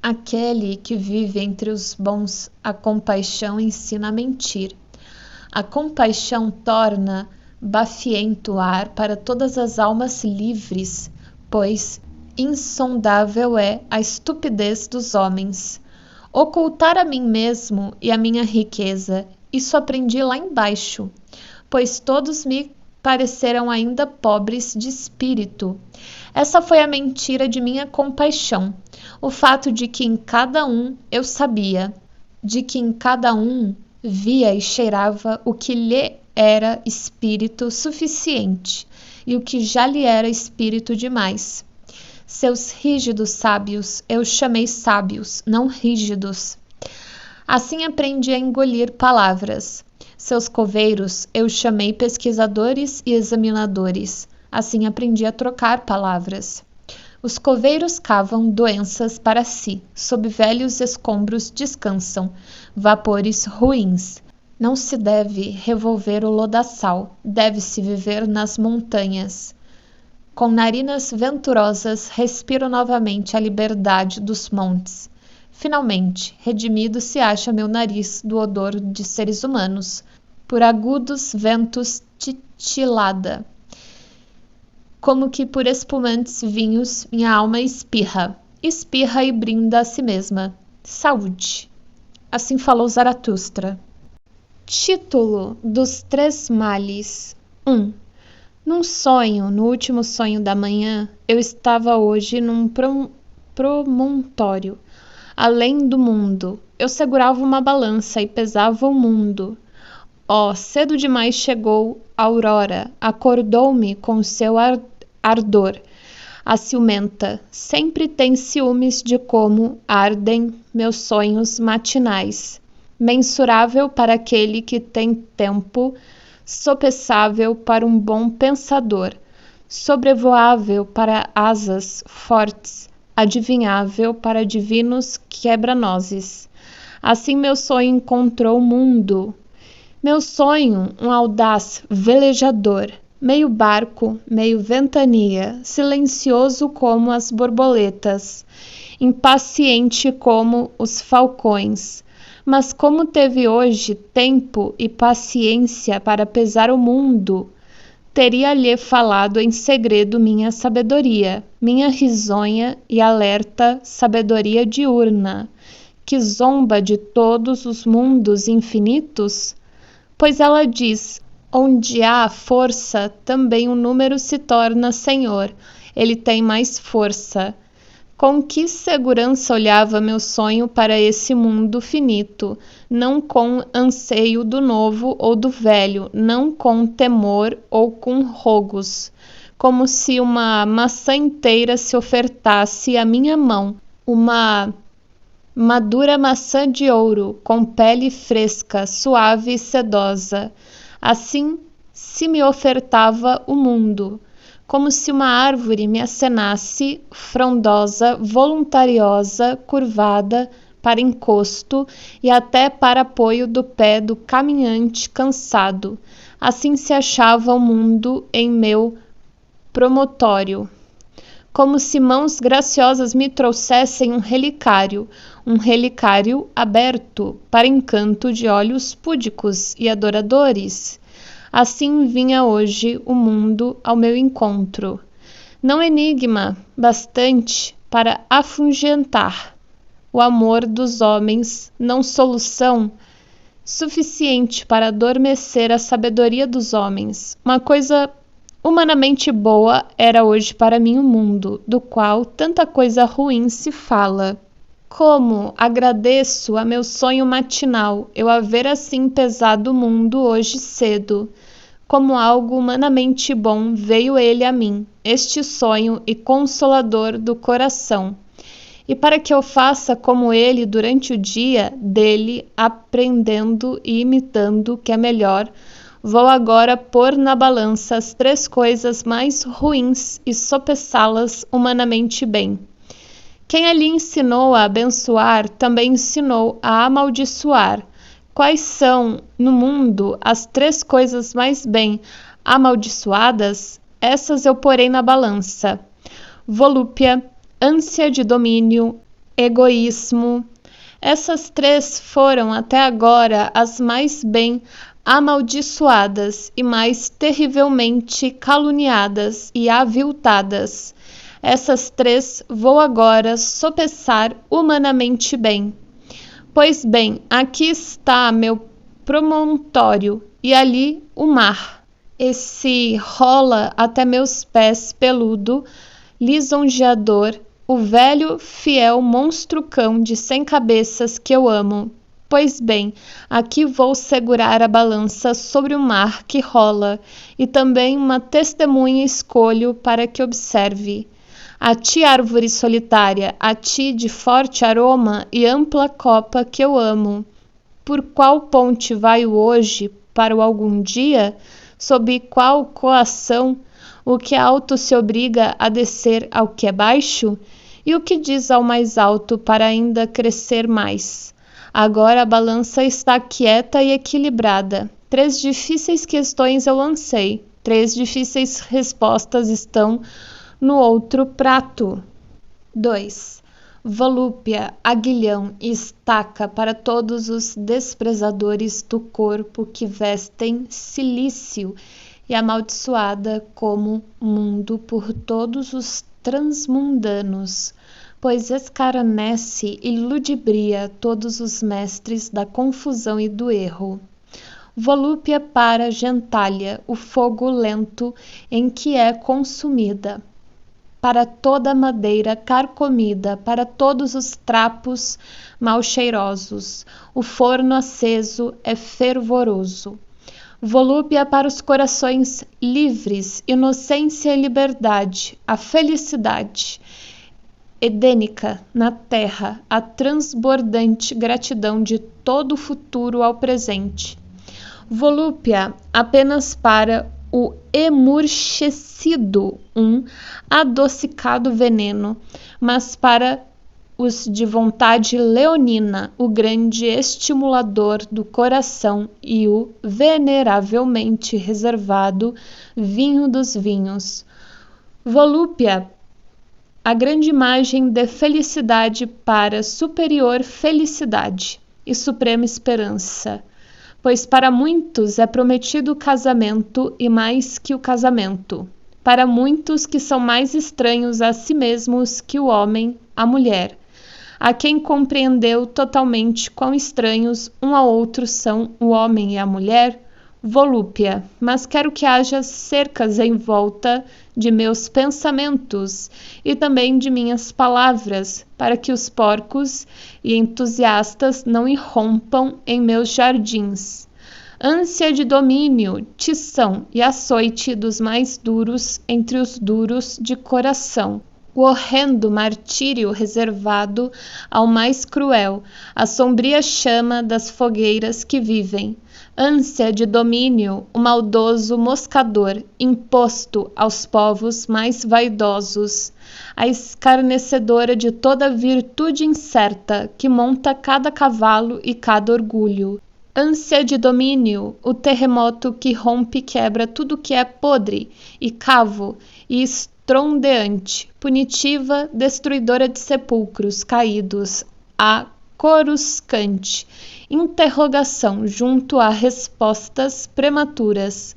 Aquele que vive entre os bons, a compaixão ensina a mentir. A compaixão torna bafiento o ar para todas as almas livres, pois insondável é a estupidez dos homens. Ocultar a mim mesmo e a minha riqueza, isso aprendi lá embaixo, pois todos me pareceram ainda pobres de espírito. Essa foi a mentira de minha compaixão, o fato de que em cada um eu sabia, de que em cada um via e cheirava o que lhe era espírito suficiente e o que já lhe era espírito demais. Seus rígidos sábios eu chamei sábios, não rígidos. Assim aprendi a engolir palavras. Seus coveiros eu chamei pesquisadores e examinadores. Assim aprendi a trocar palavras. Os coveiros cavam doenças para si, sob velhos escombros descansam vapores ruins. Não se deve revolver o lodaçal, deve-se viver nas montanhas. Com narinas venturosas, respiro novamente a liberdade dos montes. Finalmente, redimido se acha meu nariz do odor de seres humanos, por agudos ventos titilada. Como que por espumantes vinhos minha alma espirra e brinda a si mesma. Saúde! Assim falou Zaratustra. Título dos Três Males. 1. Num sonho, no último sonho da manhã, eu estava hoje num promontório, além do mundo. Eu segurava uma balança e pesava o mundo. Cedo demais chegou a aurora, acordou-me com seu ardor. A ciumenta sempre tem ciúmes de como ardem meus sonhos matinais. Mensurável para aquele que tem tempo, sopessável para um bom pensador, sobrevoável para asas fortes, adivinhável para divinos quebra-nozes. Assim meu sonho encontrou o mundo. Meu sonho, um audaz velejador, meio barco, meio ventania, silencioso como as borboletas, impaciente como os falcões. Mas como teve hoje tempo e paciência para pesar o mundo, teria-lhe falado em segredo minha sabedoria, minha risonha e alerta sabedoria diurna, que zomba de todos os mundos infinitos? Pois ela diz, onde há força, também o número se torna senhor, ele tem mais força. Com que segurança olhava meu sonho para esse mundo finito, não com anseio do novo ou do velho, não com temor ou com rogos, como se uma maçã inteira se ofertasse à minha mão, uma madura maçã de ouro, com pele fresca, suave e sedosa. Assim se me ofertava o mundo, como se uma árvore me acenasse, frondosa, voluntariosa, curvada para encosto e até para apoio do pé do caminhante cansado. Assim se achava o mundo em meu promontório, como se mãos graciosas me trouxessem um relicário aberto para encanto de olhos púdicos e adoradores. Assim vinha hoje o mundo ao meu encontro. Não enigma bastante para afugentar o amor dos homens, não solução suficiente para adormecer a sabedoria dos homens. Uma coisa humanamente boa era hoje para mim o mundo, do qual tanta coisa ruim se fala. Como agradeço a meu sonho matinal eu haver assim pesado o mundo hoje cedo. Como algo humanamente bom veio ele a mim, este sonho e consolador do coração. E para que eu faça como ele durante o dia, dele, aprendendo e imitando o que é melhor, vou agora pôr na balança as três coisas mais ruins e sopesá-las humanamente bem. Quem ali ensinou a abençoar, também ensinou a amaldiçoar. Quais são, no mundo, as três coisas mais bem amaldiçoadas? Essas eu porei na balança. Volúpia, ânsia de domínio, egoísmo. Essas três foram até agora as mais bem amaldiçoadas e mais terrivelmente caluniadas e aviltadas. Essas três vou agora sopesar humanamente bem. Pois bem, aqui está meu promontório e ali o mar. Esse rola até meus pés peludo, lisonjeador, o velho fiel monstro-cão de 100 cabeças que eu amo. Pois bem, aqui vou segurar a balança sobre o mar que rola e também uma testemunha escolho para que observe. A ti, árvore solitária, a ti de forte aroma e ampla copa que eu amo. Por qual ponte vai o hoje para o algum dia? Sob qual coação O que é alto se obriga a descer ao que é baixo? E o que diz ao mais alto para ainda crescer mais? Agora a balança está quieta e equilibrada. 3 difíceis questões eu lancei. 3 difíceis respostas estão no outro prato. 2. Volúpia, aguilhão e estaca para todos os desprezadores do corpo que vestem cilício e amaldiçoada como mundo por todos os transmundanos, pois escarnece e ludibria todos os mestres da confusão e do erro. Volúpia para gentalha, o fogo lento em que é consumida, para toda a madeira carcomida, para todos os trapos mal cheirosos, o forno aceso é fervoroso. Volúpia para os corações livres, inocência e liberdade, a felicidade edênica na terra, a transbordante gratidão de todo o futuro ao presente. Volúpia apenas para o emurchecido, adocicado veneno, mas para os de vontade leonina, o grande estimulador do coração e o veneravelmente reservado vinho dos vinhos. Volúpia, a grande imagem de felicidade para superior felicidade e suprema esperança, pois para muitos é prometido o casamento e mais que o casamento, para muitos que são mais estranhos a si mesmos que o homem, a mulher, a quem compreendeu totalmente quão estranhos um ao outro são o homem e a mulher, volúpia, mas quero que haja cercas em volta de meus pensamentos e também de minhas palavras, para que os porcos e entusiastas não irrompam em meus jardins. Ânsia de domínio, tição e açoite dos mais duros entre os duros de coração. O horrendo martírio reservado ao mais cruel, a sombria chama das fogueiras que vivem. Ânsia de domínio, o maldoso moscador, imposto aos povos mais vaidosos, a escarnecedora de toda virtude incerta, que monta cada cavalo e cada orgulho. Ânsia de domínio, o terremoto que rompe e quebra tudo que é podre e cavo e estrondeante, punitiva, destruidora de sepulcros caídos, a coruscante, interrogação junto a respostas prematuras.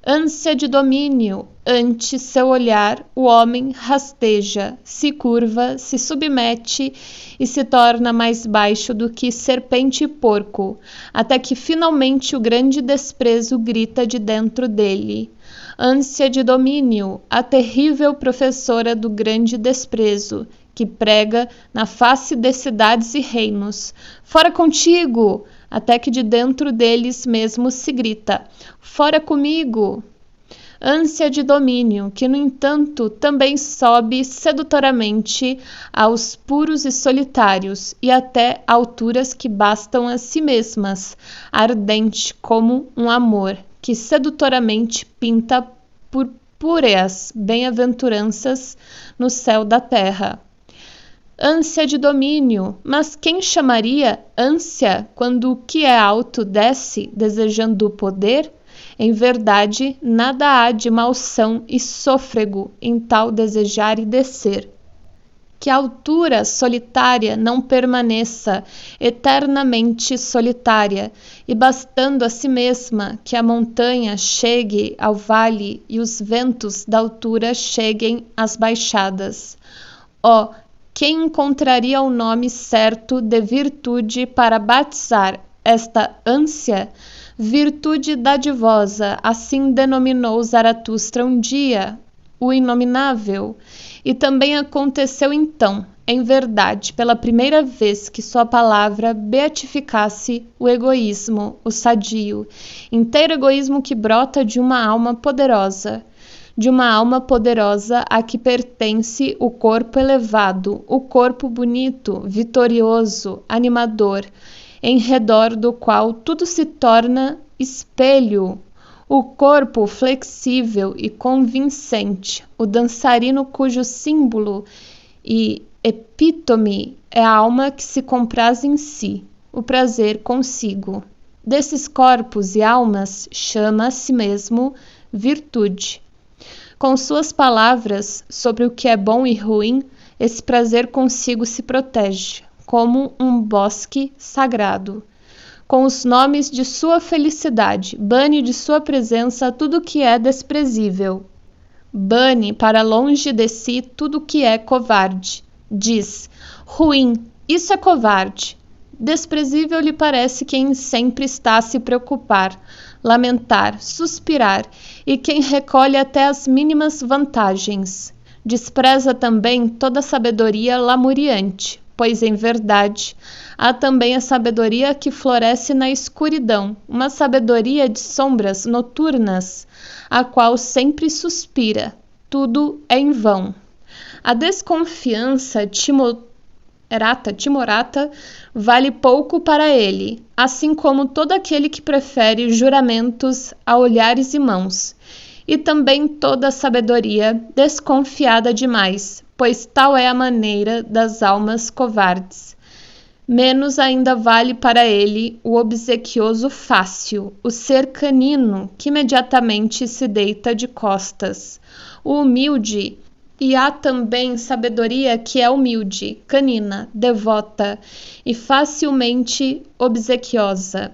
Ânsia de domínio, ante seu olhar, o homem rasteja, se curva, se submete e se torna mais baixo do que serpente e porco, até que finalmente o grande desprezo grita de dentro dele. Ânsia de domínio, a terrível professora do grande desprezo, que prega na face de cidades e reinos. Fora contigo! Até que de dentro deles mesmos se grita: fora comigo! Ânsia de domínio, que no entanto também sobe sedutoramente aos puros e solitários, e até alturas que bastam a si mesmas, ardente como um amor, que sedutoramente pinta purpúreas bem-aventuranças no céu da terra. Ânsia de domínio, mas quem chamaria ânsia quando o que é alto desce, desejando o poder? Em verdade, nada há de malsão e sôfrego em tal desejar e descer. Que a altura solitária não permaneça eternamente solitária, e bastando a si mesma que a montanha chegue ao vale e os ventos da altura cheguem às baixadas. Ó, quem encontraria o nome certo de virtude para batizar esta ânsia? Virtude dadivosa, assim denominou Zaratustra um dia, o inominável. E também aconteceu então, em verdade, pela primeira vez que sua palavra beatificasse o egoísmo, o sadio, inteiro egoísmo que brota de uma alma poderosa. De uma alma poderosa a que pertence o corpo elevado, o corpo bonito, vitorioso, animador, em redor do qual tudo se torna espelho, o corpo flexível e convincente, o dançarino cujo símbolo e epítome é a alma que se compraz em si, o prazer consigo. Desses corpos e almas chama a si mesmo virtude. Com suas palavras sobre o que é bom e ruim, esse prazer consigo se protege, como um bosque sagrado. Com os nomes de sua felicidade, bane de sua presença tudo que é desprezível. Bane para longe de si tudo que é covarde. Diz: ruim, isso é covarde. Desprezível lhe parece quem sempre está a se preocupar, lamentar, suspirar, e quem recolhe até as mínimas vantagens. Despreza também toda sabedoria lamuriante, pois, em verdade, há também a sabedoria que floresce na escuridão, uma sabedoria de sombras noturnas, a qual sempre suspira. Tudo é em vão. A desconfiança timorata vale pouco para ele, assim como todo aquele que prefere juramentos a olhares e mãos, e também toda a sabedoria desconfiada demais, pois tal é a maneira das almas covardes. Menos ainda vale para ele o obsequioso fácil, o ser canino que imediatamente se deita de costas, o humilde. E há também sabedoria que é humilde, canina, devota e facilmente obsequiosa.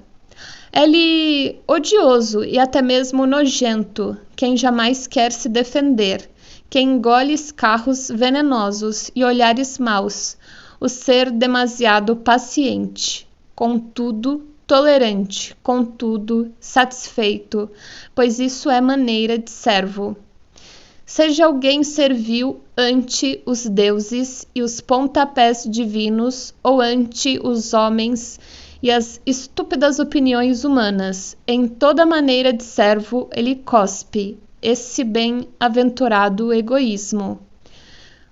É-lhe odioso e até mesmo nojento quem jamais quer se defender, quem engole escarros venenosos e olhares maus, o ser demasiado paciente, contudo tolerante, contudo satisfeito, pois isso é maneira de servo. Seja alguém servil ante os deuses e os pontapés divinos, ou ante os homens e as estúpidas opiniões humanas, em toda maneira de servo ele cospe esse bem-aventurado egoísmo.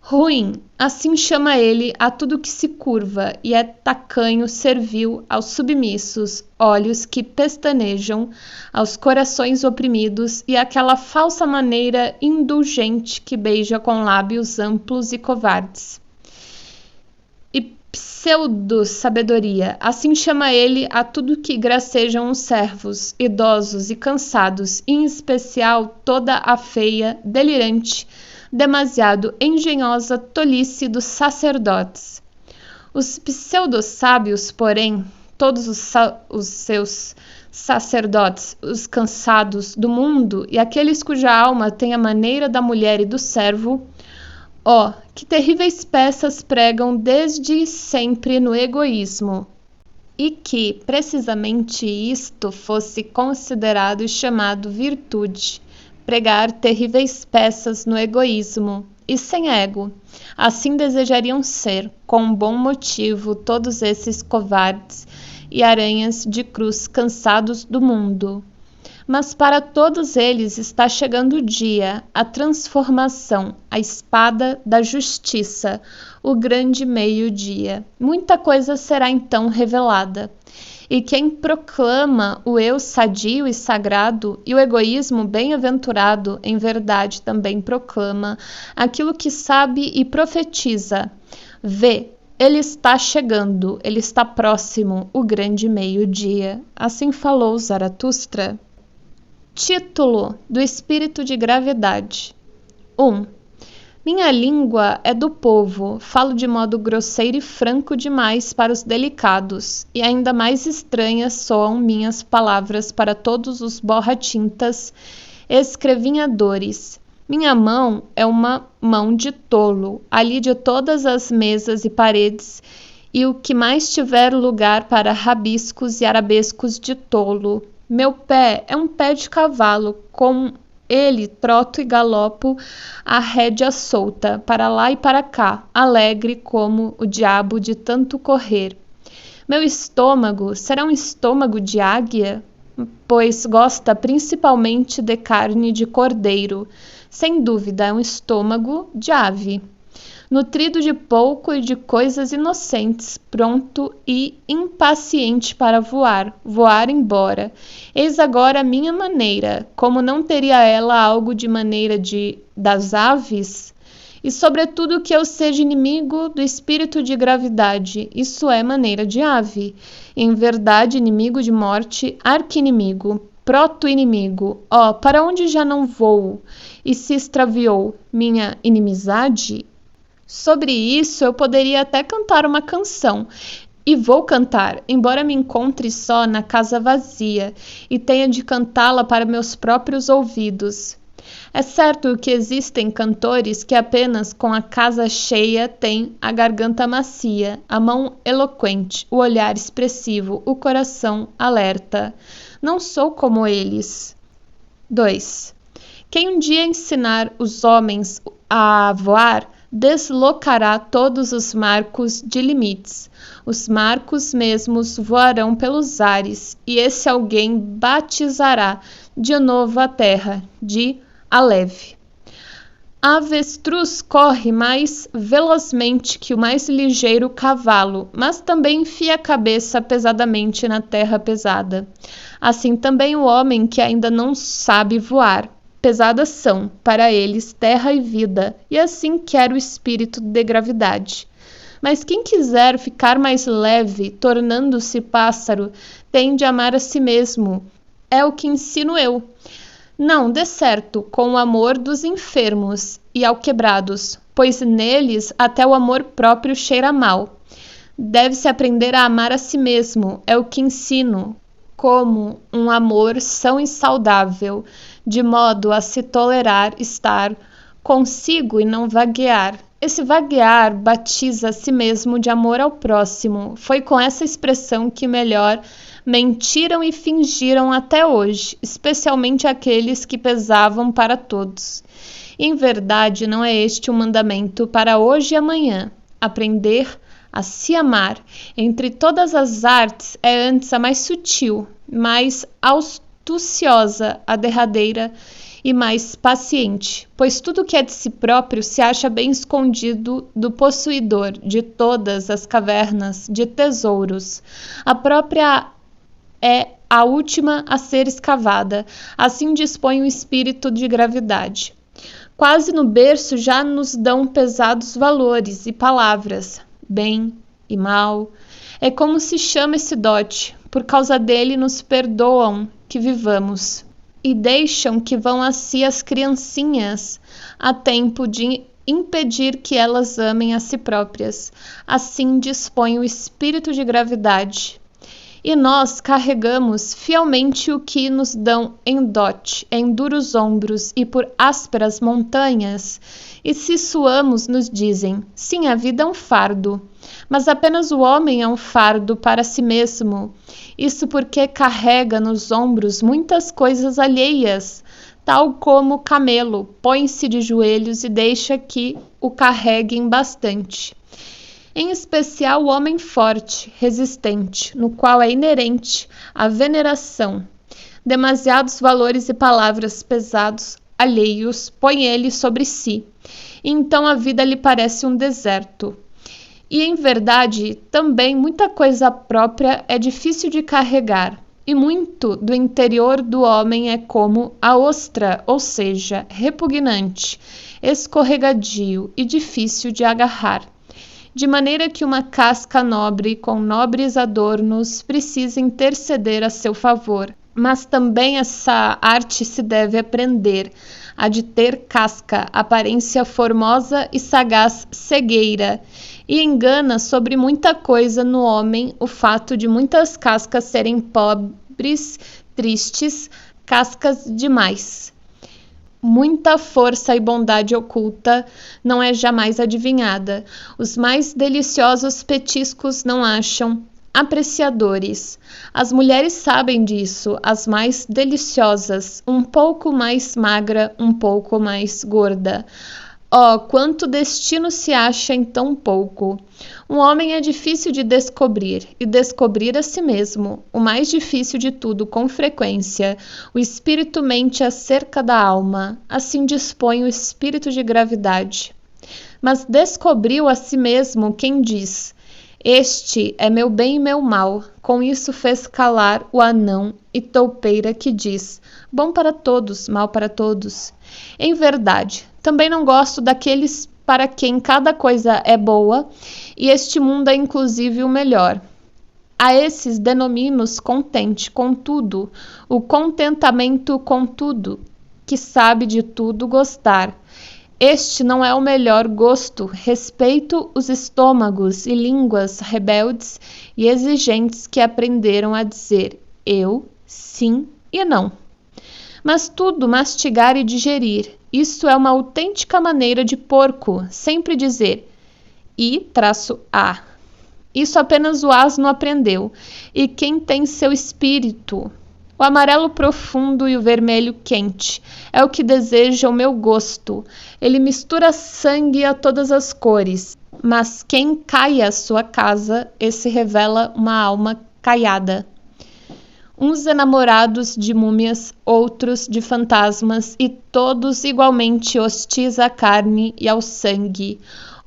Ruim, assim chama ele a tudo que se curva e é tacanho servil aos submissos, olhos que pestanejam, aos corações oprimidos e àquela falsa maneira indulgente que beija com lábios amplos e covardes. E pseudo-sabedoria, assim chama ele a tudo que gracejam os servos, idosos e cansados, e em especial toda a feia, delirante, demasiado engenhosa tolice dos sacerdotes. Os pseudo-sábios, porém, todos os seus sacerdotes, os cansados do mundo e aqueles cuja alma tem a maneira da mulher e do servo, que terríveis peças pregam desde sempre no egoísmo, e que, precisamente isto fosse considerado e chamado virtude, pregar terríveis peças no egoísmo e sem ego. Assim desejariam ser, com bom motivo, todos esses covardes e aranhas de cruz cansados do mundo. Mas para todos eles está chegando o dia, a transformação, a espada da justiça, o grande meio-dia. Muita coisa será então revelada. E quem proclama o eu sadio e sagrado e o egoísmo bem-aventurado, em verdade também proclama aquilo que sabe e profetiza. Vê, ele está chegando, ele está próximo, o grande meio-dia. Assim falou Zaratustra. Título do Espírito de Gravidade. 1. Minha língua é do povo, falo de modo grosseiro e franco demais para os delicados, e ainda mais estranhas soam minhas palavras para todos os borra-tintas escrevinhadores. Minha mão é uma mão de tolo, ali de todas as mesas e paredes, e o que mais tiver lugar para rabiscos e arabescos de tolo. Meu pé é um pé de cavalo, com ele troto e galopo a rédea solta, para lá e para cá, alegre como o diabo de tanto correr. Meu estômago será um estômago de águia, pois gosta principalmente de carne de cordeiro. Sem dúvida, é um estômago de ave. nutrido de pouco e de coisas inocentes, pronto e impaciente para voar embora. Eis agora a minha maneira, como não teria ela algo de maneira das aves? E sobretudo que eu seja inimigo do espírito de gravidade, isso é maneira de ave. Em verdade, inimigo de morte, arqui-inimigo, proto-inimigo. Para onde já não vou? E se extraviou minha inimizade? Sobre isso eu poderia até cantar uma canção, e vou cantar, embora me encontre só na casa vazia, e tenha de cantá-la para meus próprios ouvidos. É certo que existem cantores que apenas com a casa cheia têm a garganta macia, a mão eloquente, o olhar expressivo, o coração alerta. Não sou como eles. 2. Quem um dia ensinar os homens a voar, deslocará todos os marcos de limites. Os marcos mesmos voarão pelos ares, e esse alguém batizará de novo a terra, de Aleve. A avestruz corre mais velozmente que o mais ligeiro cavalo, mas também enfia a cabeça pesadamente na terra pesada. Assim também o homem que ainda não sabe voar. Pesadas são, para eles, terra e vida, e assim quer o espírito de gravidade. Mas quem quiser ficar mais leve, tornando-se pássaro, tem de amar a si mesmo. É o que ensino eu. Não, de certo, com o amor dos enfermos e alquebrados, pois neles até o amor próprio cheira mal. Deve-se aprender a amar a si mesmo, é o que ensino, como um amor são e saudável, de modo a se tolerar estar consigo e não vaguear. Esse vaguear batiza a si mesmo de amor ao próximo. Foi com essa expressão que melhor mentiram e fingiram até hoje, especialmente aqueles que pesavam para todos. E, em verdade, não é este o mandamento para hoje e amanhã. Aprender a se amar, entre todas as artes, é antes a mais sutil, mais astuciosa, a derradeira e mais paciente, pois tudo que é de si próprio se acha bem escondido do possuidor de todas as cavernas de tesouros. A própria é a última a ser escavada, assim dispõe o espírito de gravidade. Quase no berço já nos dão pesados valores e palavras, bem e mal. É como se chama esse dote, por causa dele nos perdoam que vivamos, e deixam que vão a si as criancinhas, a tempo de impedir que elas amem a si próprias. Assim dispõe o espírito de gravidade. E nós carregamos fielmente o que nos dão em dote, em duros ombros e por ásperas montanhas. E se suamos, nos dizem, sim, a vida é um fardo, mas apenas o homem é um fardo para si mesmo. Isso porque carrega nos ombros muitas coisas alheias, tal como o camelo põe-se de joelhos e deixa que o carreguem bastante. Em especial o homem forte, resistente, no qual é inerente a veneração. Demasiados valores e palavras pesados, alheios, põe ele sobre si, e então a vida lhe parece um deserto. E em verdade, também muita coisa própria é difícil de carregar, e muito do interior do homem é como a ostra, ou seja, repugnante, escorregadio e difícil de agarrar. De maneira que uma casca nobre com nobres adornos precisa interceder a seu favor. Mas também essa arte se deve aprender, a de ter casca, aparência formosa e sagaz cegueira, e engana sobre muita coisa no homem o fato de muitas cascas serem pobres, tristes, cascas demais. Muita força e bondade oculta não é jamais adivinhada. Os mais deliciosos petiscos não acham apreciadores. As mulheres sabem disso, as mais deliciosas, um pouco mais magra, um pouco mais gorda. Quanto destino se acha em tão pouco! Um homem é difícil de descobrir, e descobrir a si mesmo, o mais difícil de tudo, com frequência. O espírito mente acerca da alma, assim dispõe o espírito de gravidade. mas descobriu a si mesmo quem diz: este é meu bem e meu mal. Com isso fez calar o anão e toupeira que diz: bom para todos, mal para todos. Em verdade, também não gosto daqueles para quem cada coisa é boa, e este mundo é inclusive o melhor. A esses denomino-os contente com tudo, o contentamento com tudo, que sabe de tudo gostar. Este não é o melhor gosto. Respeito os estômagos e línguas rebeldes e exigentes que aprenderam a dizer eu, sim e não. Mas tudo mastigar e digerir, isso é uma autêntica maneira de porco, sempre dizer I-A. Isso apenas o asno aprendeu, e quem tem seu espírito. O amarelo profundo e o vermelho quente é o que deseja o meu gosto. Ele mistura sangue a todas as cores, mas quem cai à sua casa, esse revela uma alma caiada. Uns enamorados de múmias, outros de fantasmas, e todos igualmente hostis à carne e ao sangue.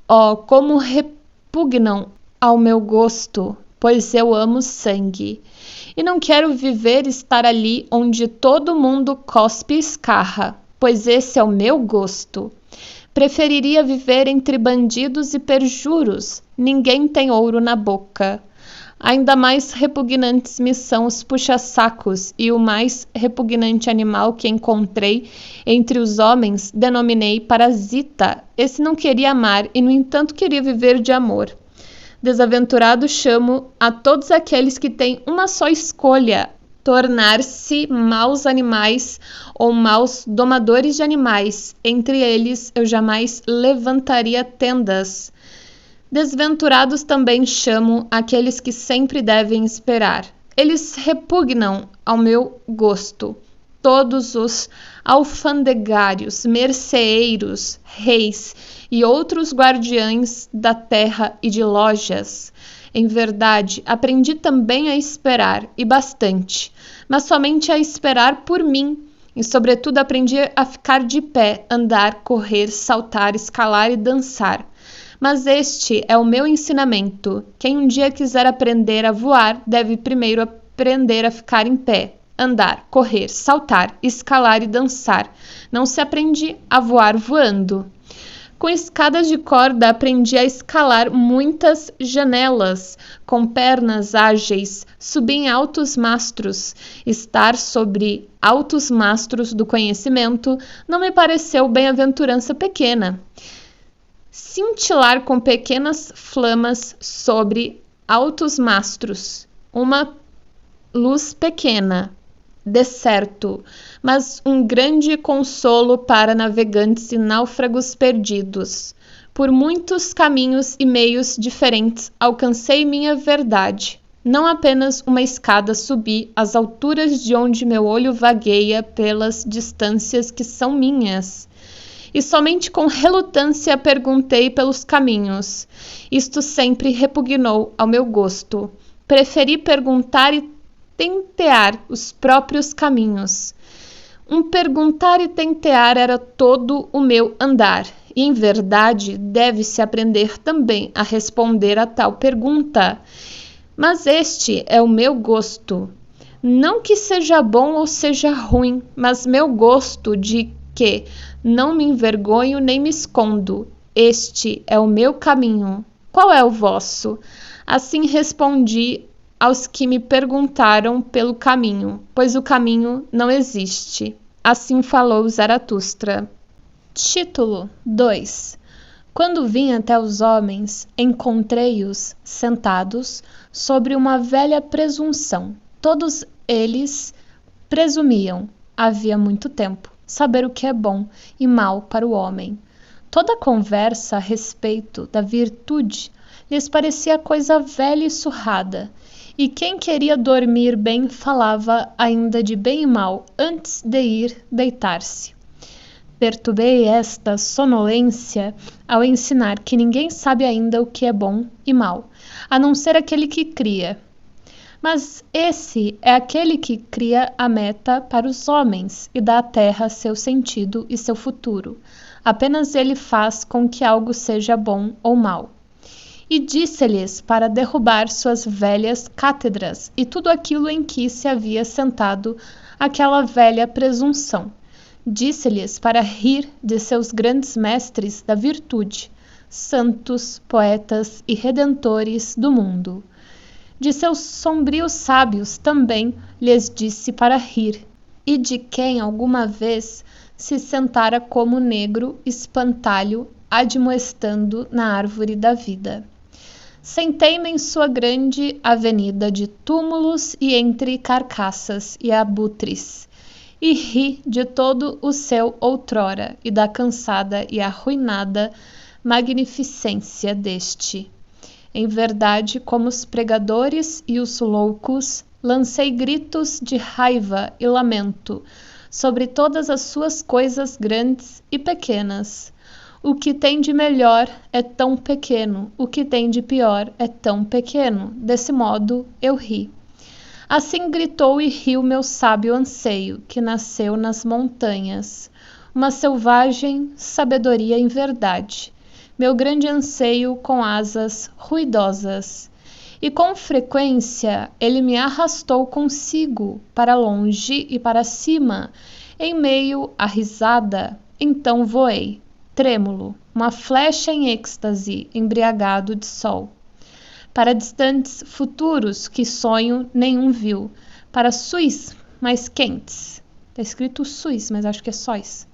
Oh, como repugnam ao meu gosto, pois eu amo sangue. E não quero viver e estar ali onde todo mundo cospe e escarra, pois esse é o meu gosto. Preferiria viver entre bandidos e perjuros. Ninguém tem ouro na boca. Ainda mais repugnantes me são os puxa-sacos, e o mais repugnante animal que encontrei entre os homens denominei parasita. Esse não queria amar e, no entanto, queria viver de amor. Desaventurado chamo a todos aqueles que têm uma só escolha: tornar-se maus animais ou maus domadores de animais. Entre eles eu jamais levantaria tendas. Desventurados também chamo aqueles que sempre devem esperar. Eles repugnam ao meu gosto. Todos os alfandegários, merceeiros, reis e outros guardiães da terra e de lojas. Em verdade, aprendi também a esperar, e bastante, mas somente a esperar por mim. E, sobretudo, aprendi a ficar de pé, andar, correr, saltar, escalar e dançar. Mas este é o meu ensinamento. Quem um dia quiser aprender a voar, deve primeiro aprender a ficar em pé, andar, correr, saltar, escalar e dançar. Não se aprende a voar voando. Com escadas de corda aprendi a escalar muitas janelas. Com pernas ágeis, subi em altos mastros. Estar sobre altos mastros do conhecimento não me pareceu bem-aventurança pequena. Cintilar com pequenas flamas sobre altos mastros, uma luz pequena, decerto, mas um grande consolo para navegantes e náufragos perdidos. Por muitos caminhos e meios diferentes alcancei minha verdade. Não apenas uma escada subi às alturas de onde meu olho vagueia pelas distâncias que são minhas. E somente com relutância perguntei pelos caminhos. Isto sempre repugnou ao meu gosto. Preferi perguntar e tentear os próprios caminhos. Um perguntar e tentear era todo o meu andar. E, em verdade, deve-se aprender também a responder a tal pergunta. Mas este é o meu gosto. Não que seja bom ou seja ruim, mas meu gosto de que não me envergonho nem me escondo. Este é o meu caminho. Qual é o vosso? Assim respondi aos que me perguntaram pelo caminho, pois o caminho não existe. Assim falou Zaratustra. Título 2. Quando vim até os homens, encontrei-os sentados sobre uma velha presunção. Todos eles presumiam, havia muito tempo, saber o que é bom e mal para o homem. Toda a conversa a respeito da virtude lhes parecia coisa velha e surrada, e quem queria dormir bem falava ainda de bem e mal antes de ir deitar-se. Perturbei esta sonolência ao ensinar que ninguém sabe ainda o que é bom e mal, a não ser aquele que cria. Mas esse é aquele que cria a meta para os homens e dá à terra seu sentido e seu futuro. Apenas ele faz com que algo seja bom ou mau. E disse-lhes para derrubar suas velhas cátedras e tudo aquilo em que se havia sentado aquela velha presunção. Disse-lhes para rir de seus grandes mestres da virtude, santos, poetas e redentores do mundo. De seus sombrios sábios também lhes disse para rir, e de quem alguma vez se sentara como negro espantalho admoestando na árvore da vida. Sentei-me em sua grande avenida de túmulos e entre carcaças e abutres, e ri de todo o seu outrora e da cansada e arruinada magnificência deste. Em verdade, como os pregadores e os loucos, lancei gritos de raiva e lamento sobre todas as suas coisas grandes e pequenas. O que tem de melhor é tão pequeno, o que tem de pior é tão pequeno. Desse modo eu ri. Assim gritou e riu meu sábio anseio, que nasceu nas montanhas, uma selvagem sabedoria em verdade, meu grande anseio com asas ruidosas. E com frequência ele me arrastou consigo, para longe e para cima, em meio à risada. Então voei, trêmulo, uma flecha em êxtase, embriagado de sol, para distantes futuros que sonho nenhum viu, para suis mais quentes. Está escrito suis, mas acho que é sóis.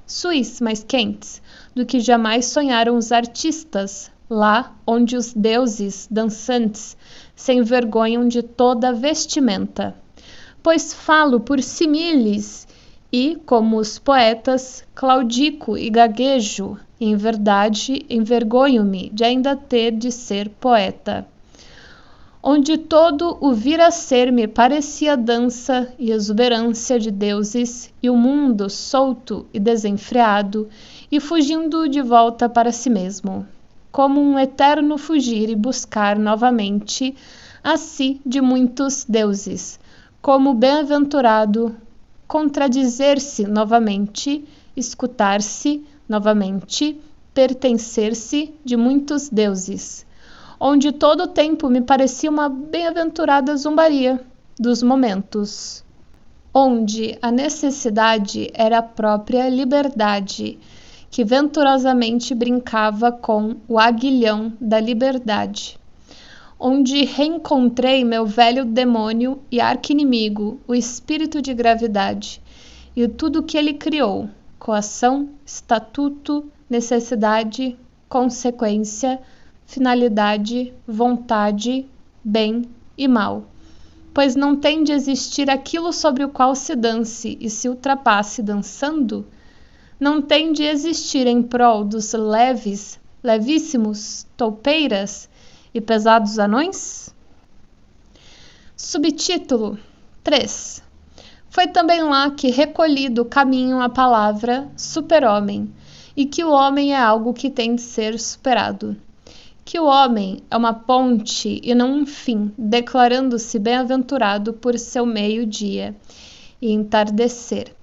Suis mais quentes do que jamais sonharam os artistas, lá onde os deuses dançantes se envergonham de toda a vestimenta. Pois falo por símiles e, como os poetas, claudico e gaguejo, e em verdade envergonho-me de ainda ter de ser poeta. Onde todo o vir a ser me parecia dança e exuberância de deuses, e o mundo solto e desenfreado, e fugindo de volta para si mesmo, como um eterno fugir e buscar novamente a si de muitos deuses, como bem-aventurado contradizer-se novamente, escutar-se novamente, pertencer-se de muitos deuses, onde todo o tempo me parecia uma bem-aventurada zombaria dos momentos, onde a necessidade era a própria liberdade, que venturosamente brincava com o aguilhão da liberdade, onde reencontrei meu velho demônio e arqui-inimigo, o espírito de gravidade, e tudo o que ele criou, coação, estatuto, necessidade, consequência, finalidade, vontade, bem e mal. Pois não tem de existir aquilo sobre o qual se dance e se ultrapasse dançando? Não tem de existir em prol dos levíssimos toupeiras e pesados anões? Subtítulo 3. Foi também lá que recolhi do caminho a palavra super-homem, e que o homem é algo que tem de ser superado. Que o homem é uma ponte e não um fim, declarando-se bem-aventurado por seu meio-dia e entardecer,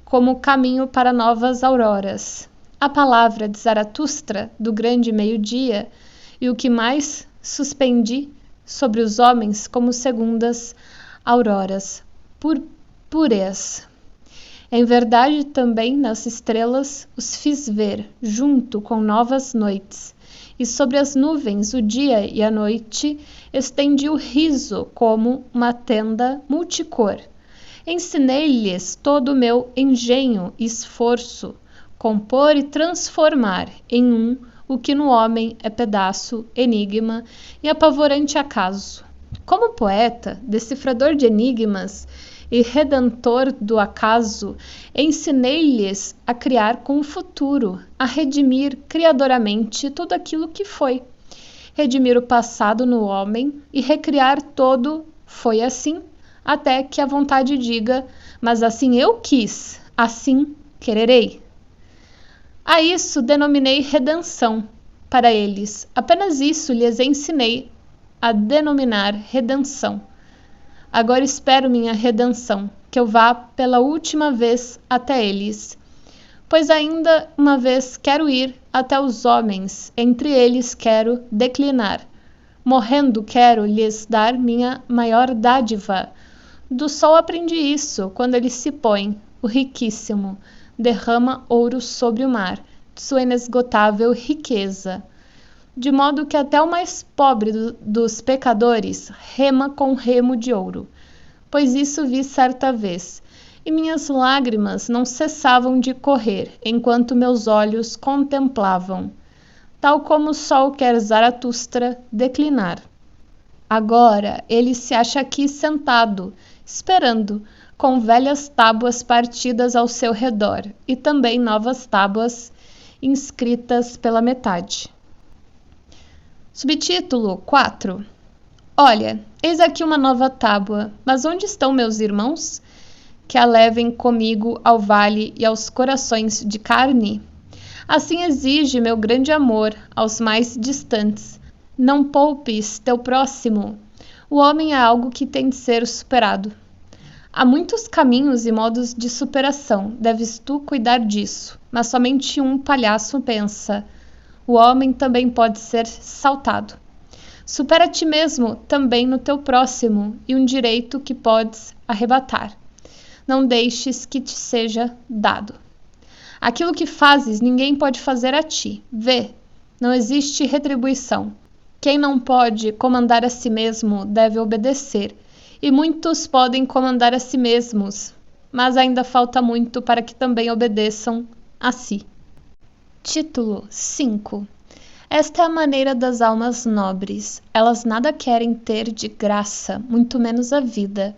como caminho para novas auroras. A palavra de Zaratustra, do grande meio-dia, e o que mais suspendi sobre os homens como segundas auroras purpúreas. Em verdade também nas estrelas os fiz ver, junto com novas noites, e sobre as nuvens o dia e a noite estendi o riso como uma tenda multicor. Ensinei-lhes todo o meu engenho e esforço, compor e transformar em um o que no homem é pedaço, enigma e apavorante acaso. Como poeta, decifrador de enigmas e redentor do acaso, ensinei-lhes a criar com o futuro, a redimir criadoramente tudo aquilo que foi. Redimir o passado no homem e recriar todo foi assim, até que a vontade diga, mas assim eu quis, assim quererei. A isso denominei redenção para eles. Apenas isso lhes ensinei a denominar redenção. Agora espero minha redenção, que eu vá pela última vez até eles. Pois ainda uma vez quero ir até os homens, entre eles quero declinar. Morrendo quero lhes dar minha maior dádiva. Do sol aprendi isso, quando ele se põe, o riquíssimo, derrama ouro sobre o mar, de sua inesgotável riqueza. De modo que até o mais pobre dos pecadores rema com remo de ouro. Pois isso vi certa vez, e minhas lágrimas não cessavam de correr, enquanto meus olhos contemplavam, tal como o sol quer Zaratustra declinar. Agora ele se acha aqui sentado, esperando, com velhas tábuas partidas ao seu redor, e também novas tábuas inscritas pela metade. Subtítulo 4. Olha, eis aqui uma nova tábua, mas onde estão meus irmãos? Que a levem comigo ao vale e aos corações de carne? Assim exige meu grande amor aos mais distantes. Não poupes teu próximo. O homem é algo que tem de ser superado. Há muitos caminhos e modos de superação, deves tu cuidar disso, mas somente um palhaço pensa. O homem também pode ser saltado. Supera a ti mesmo também no teu próximo e um direito que podes arrebatar. Não deixes que te seja dado. Aquilo que fazes ninguém pode fazer a ti. Vê, não existe retribuição. Quem não pode comandar a si mesmo deve obedecer, e muitos podem comandar a si mesmos, mas ainda falta muito para que também obedeçam a si. Título 5. Esta é a maneira das almas nobres. Elas nada querem ter de graça, muito menos a vida.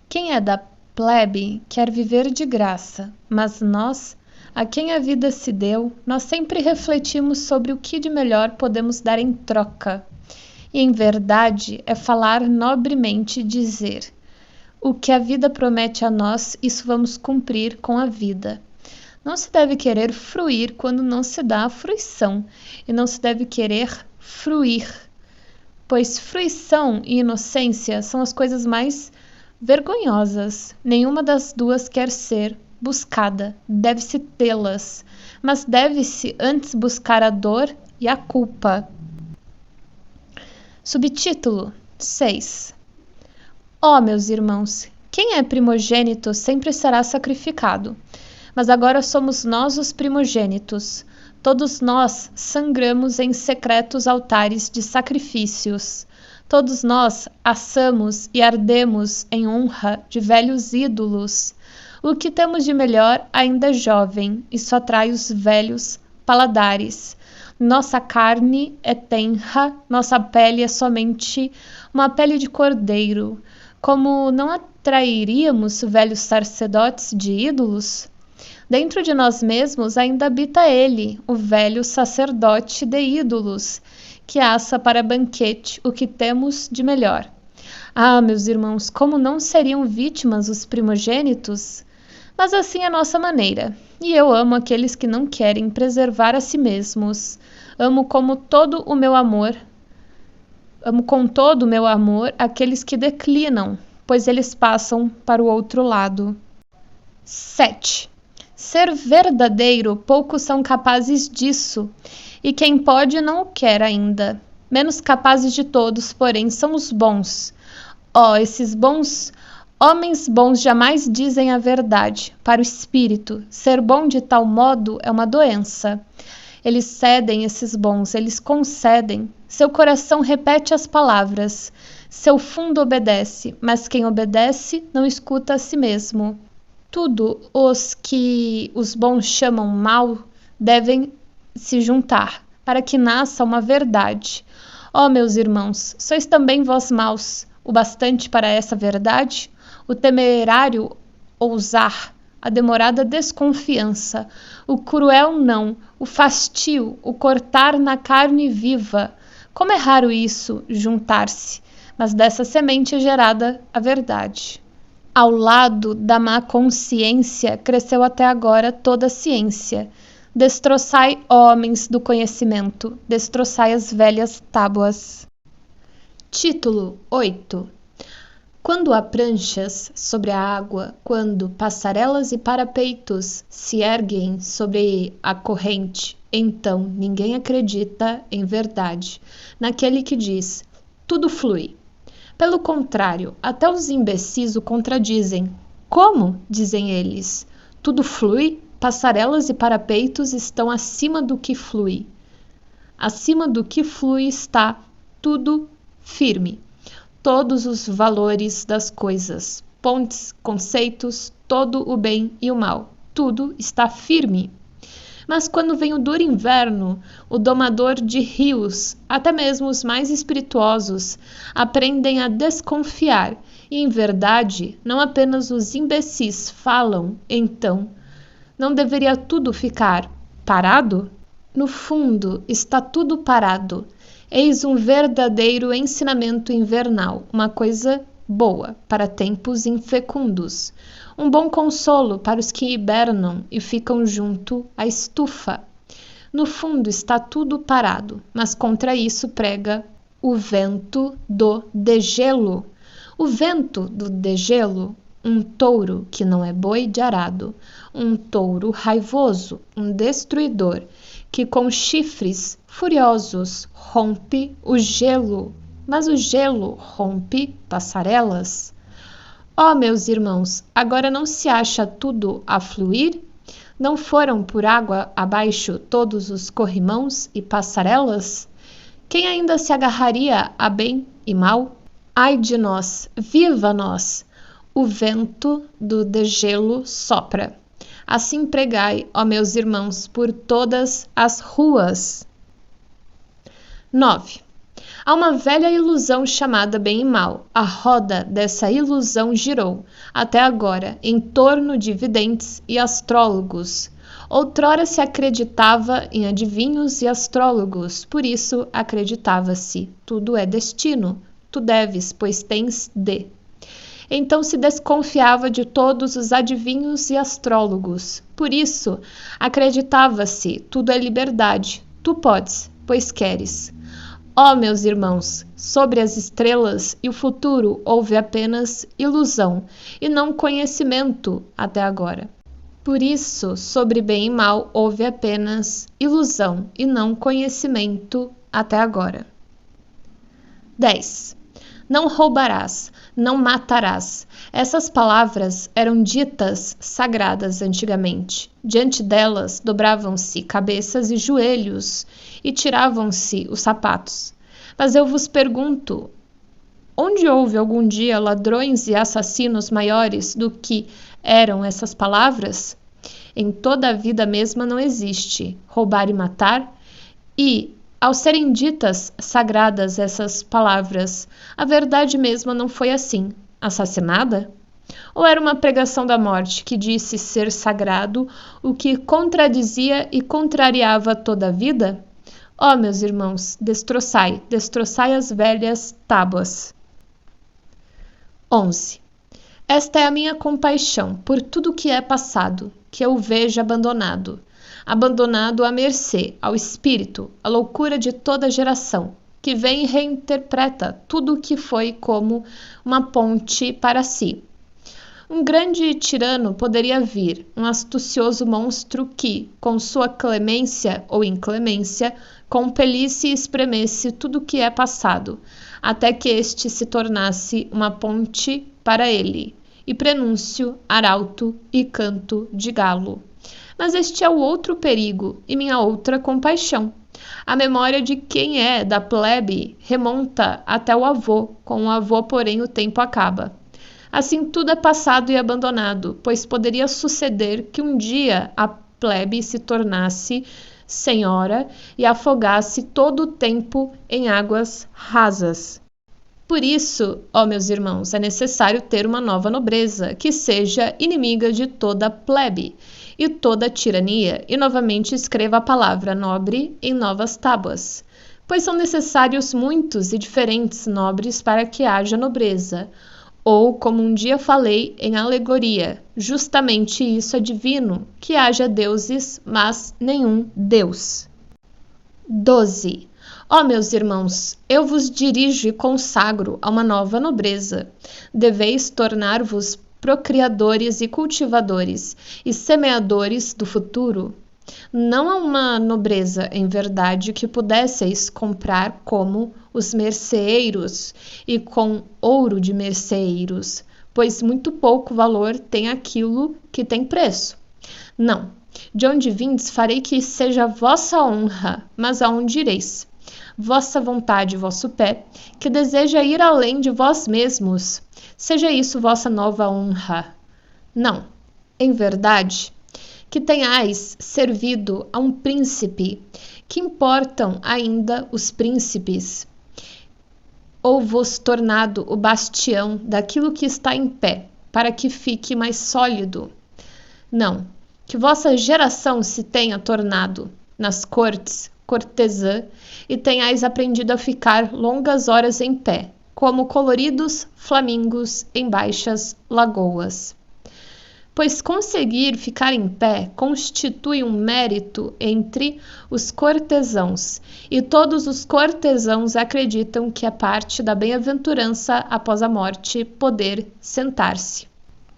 Quem é da plebe quer viver de graça, mas nós, a quem a vida se deu, nós sempre refletimos sobre o que de melhor podemos dar em troca. E em verdade é falar nobremente e dizer: o que a vida promete a nós, isso vamos cumprir com a vida. Não se deve querer fruir quando não se dá a fruição, e não se deve querer fruir, pois fruição e inocência são as coisas mais vergonhosas. Nenhuma das duas quer ser buscada, deve-se tê-las, mas deve-se antes buscar a dor e a culpa. Subtítulo 6. Ó, meus irmãos, quem é primogênito sempre será sacrificado. Mas agora somos nós os primogênitos. Todos nós sangramos em secretos altares de sacrifícios. Todos nós assamos e ardemos em honra de velhos ídolos. O que temos de melhor ainda é jovem e só atrai os velhos paladares. Nossa carne é tenra, nossa pele é somente uma pele de cordeiro. Como não atrairíamos velhos sacerdotes de ídolos? Dentro de nós mesmos ainda habita ele, o velho sacerdote de ídolos, que assa para banquete o que temos de melhor. Ah, meus irmãos, como não seriam vítimas os primogênitos? Mas assim é a nossa maneira, e eu amo aqueles que não querem preservar a si mesmos. Amo com todo o meu amor aqueles que declinam, pois eles passam para o outro lado. 7. Ser verdadeiro, poucos são capazes disso, e quem pode não o quer ainda. Menos capazes de todos, porém, são os bons. Oh, esses bons homens bons jamais dizem a verdade. Para o espírito, ser bom de tal modo é uma doença. Eles cedem, esses bons, eles concedem. Seu coração repete as palavras. Seu fundo obedece, mas quem obedece não escuta a si mesmo. Tudo os que os bons chamam mal devem se juntar, para que nasça uma verdade. Ó, meus irmãos, sois também vós maus, o bastante para essa verdade? O temerário ousar, a demorada desconfiança, o cruel não, o fastio, o cortar na carne viva. Como é raro isso, juntar-se, mas dessa semente é gerada a verdade. Ao lado da má consciência cresceu até agora toda a ciência. Destroçai, homens do conhecimento, destroçai as velhas tábuas. Título 8. Quando há pranchas sobre a água, quando passarelas e parapeitos se erguem sobre a corrente, então ninguém acredita em verdade naquele que diz: tudo flui. Pelo contrário, até os imbecis o contradizem. Como? Dizem eles. Tudo flui? Passarelas e parapeitos estão acima do que flui. Acima do que flui está tudo firme. Todos os valores das coisas, pontes, conceitos, todo o bem e o mal, tudo está firme. Mas quando vem o duro inverno, o domador de rios, até mesmo os mais espirituosos, aprendem a desconfiar, e em verdade, não apenas os imbecis falam, então, não deveria tudo ficar parado? No fundo, está tudo parado. Eis um verdadeiro ensinamento invernal, uma coisa boa para tempos infecundos, um bom consolo para os que hibernam e ficam junto à estufa. No fundo está tudo parado, mas contra isso prega o vento do degelo. O vento do degelo, um touro que não é boi de arado, um touro raivoso, um destruidor, que com chifres furiosos rompe o gelo, mas o gelo rompe passarelas. Ó, meus irmãos, agora não se acha tudo a fluir? Não foram por água abaixo todos os corrimãos e passarelas? Quem ainda se agarraria a bem e mal? Ai de nós, viva nós! O vento do degelo sopra. Assim pregai, ó meus irmãos, por todas as ruas. 9. Há uma velha ilusão chamada bem e mal. A roda dessa ilusão girou, até agora, em torno de videntes e astrólogos. Outrora se acreditava em adivinhos e astrólogos, por isso acreditava-se. Tudo é destino, tu deves, pois tens de. Então se desconfiava de todos os adivinhos e astrólogos. Por isso, acreditava-se, tudo é liberdade, tu podes, pois queres. Ó, meus irmãos, sobre as estrelas e o futuro houve apenas ilusão e não conhecimento até agora. Por isso, sobre bem e mal houve apenas ilusão e não conhecimento até agora. 10. Não roubarás, não matarás. Essas palavras eram ditas sagradas antigamente. Diante delas dobravam-se cabeças e joelhos e tiravam-se os sapatos. Mas eu vos pergunto, onde houve algum dia ladrões e assassinos maiores do que eram essas palavras? Em toda a vida mesma não existe roubar e matar, e ao serem ditas sagradas essas palavras, a verdade mesma não foi assim, assassinada? Ou era uma pregação da morte que disse ser sagrado o que contradizia e contrariava toda a vida? Ó, meus irmãos, destroçai as velhas tábuas. 11. Esta é a minha compaixão por tudo que é passado, que eu vejo abandonado à mercê, ao espírito, à loucura de toda geração, que vem e reinterpreta tudo o que foi como uma ponte para si. Um grande tirano poderia vir, um astucioso monstro que, com sua clemência ou inclemência, compelisse e espremesse tudo o que é passado, até que este se tornasse uma ponte para ele, e prenúncio, arauto e canto de galo. Mas este é o outro perigo e minha outra compaixão. A memória de quem é da plebe remonta até o avô, com o avô, porém, o tempo acaba. Assim tudo é passado e abandonado, pois poderia suceder que um dia a plebe se tornasse senhora e afogasse todo o tempo em águas rasas. Por isso, ó meus irmãos, é necessário ter uma nova nobreza, que seja inimiga de toda plebe e toda tirania, e novamente escreva a palavra nobre em novas tábuas, pois são necessários muitos e diferentes nobres para que haja nobreza. Ou, como um dia falei em alegoria, justamente isso é divino, que haja deuses, mas nenhum Deus. 12. Ó meus irmãos, eu vos dirijo e consagro a uma nova nobreza. Deveis tornar-vos procriadores e cultivadores, e semeadores do futuro. Não há uma nobreza, em verdade, que pudesseis comprar como os merceeiros e com ouro de merceeiros, pois muito pouco valor tem aquilo que tem preço. Não, de onde vindes farei que seja vossa honra, mas aonde ireis? Vossa vontade, vosso pé, que deseja ir além de vós mesmos, seja isso vossa nova honra. Não, em verdade, que tenhais servido a um príncipe, que importam ainda os príncipes, ou vos tornado o bastião daquilo que está em pé, para que fique mais sólido. Não, que vossa geração se tenha tornado, nas cortes, cortesã, e tenhais aprendido a ficar longas horas em pé, como coloridos flamingos em baixas lagoas. Pois conseguir ficar em pé constitui um mérito entre os cortesãos, e todos os cortesãos acreditam que é parte da bem-aventurança após a morte poder sentar-se.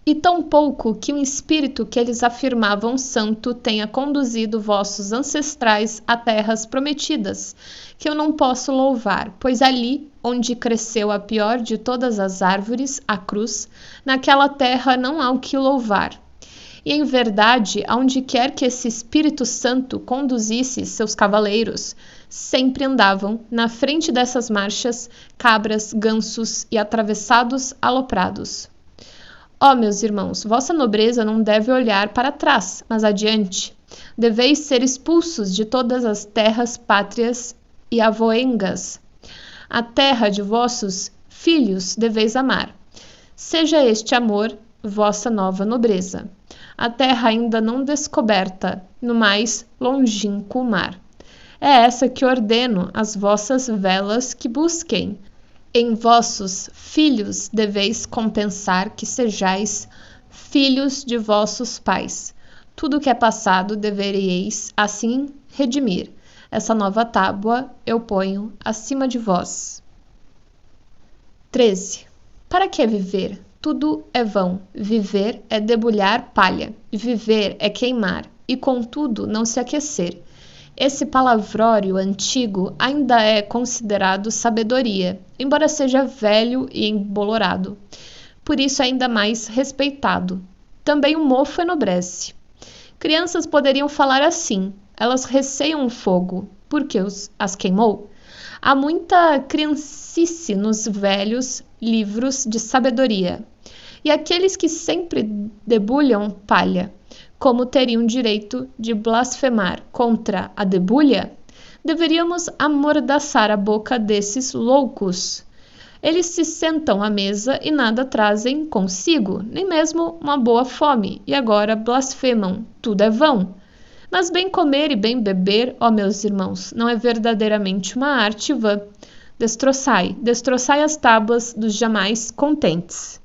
E tampouco que o espírito que eles afirmavam santo tenha conduzido vossos ancestrais a terras prometidas, que eu não posso louvar, pois ali, onde cresceu a pior de todas as árvores, a cruz, naquela terra não há o que louvar. E em verdade, aonde quer que esse Espírito Santo conduzisse seus cavaleiros, sempre andavam, na frente dessas marchas, cabras, gansos e atravessados aloprados. Ó meus irmãos, vossa nobreza não deve olhar para trás, mas adiante. Deveis ser expulsos de todas as terras pátrias e avoengas. A terra de vossos filhos deveis amar. Seja este amor vossa nova nobreza. A terra ainda não descoberta, no mais longínquo mar. É essa que ordeno às vossas velas que busquem. Em vossos filhos deveis compensar que sejais filhos de vossos pais. Tudo que é passado deveríeis assim redimir. Essa nova tábua eu ponho acima de vós. 13. Para que viver? Tudo é vão. Viver é debulhar palha. Viver é queimar. E contudo não se aquecer. Esse palavrório antigo ainda é considerado sabedoria, embora seja velho e embolorado. Por isso ainda mais respeitado. Também o mofo enobrece. Crianças poderiam falar assim, elas receiam o fogo, porque as queimou. Há muita criancice nos velhos livros de sabedoria. E aqueles que sempre debulham palha, como teriam direito de blasfemar contra a debulha, deveríamos amordaçar a boca desses loucos. Eles se sentam à mesa e nada trazem consigo, nem mesmo uma boa fome, e agora blasfemam, tudo é vão. Mas bem comer e bem beber, ó meus irmãos, não é verdadeiramente uma arte vã. Destroçai as tábuas dos jamais contentes.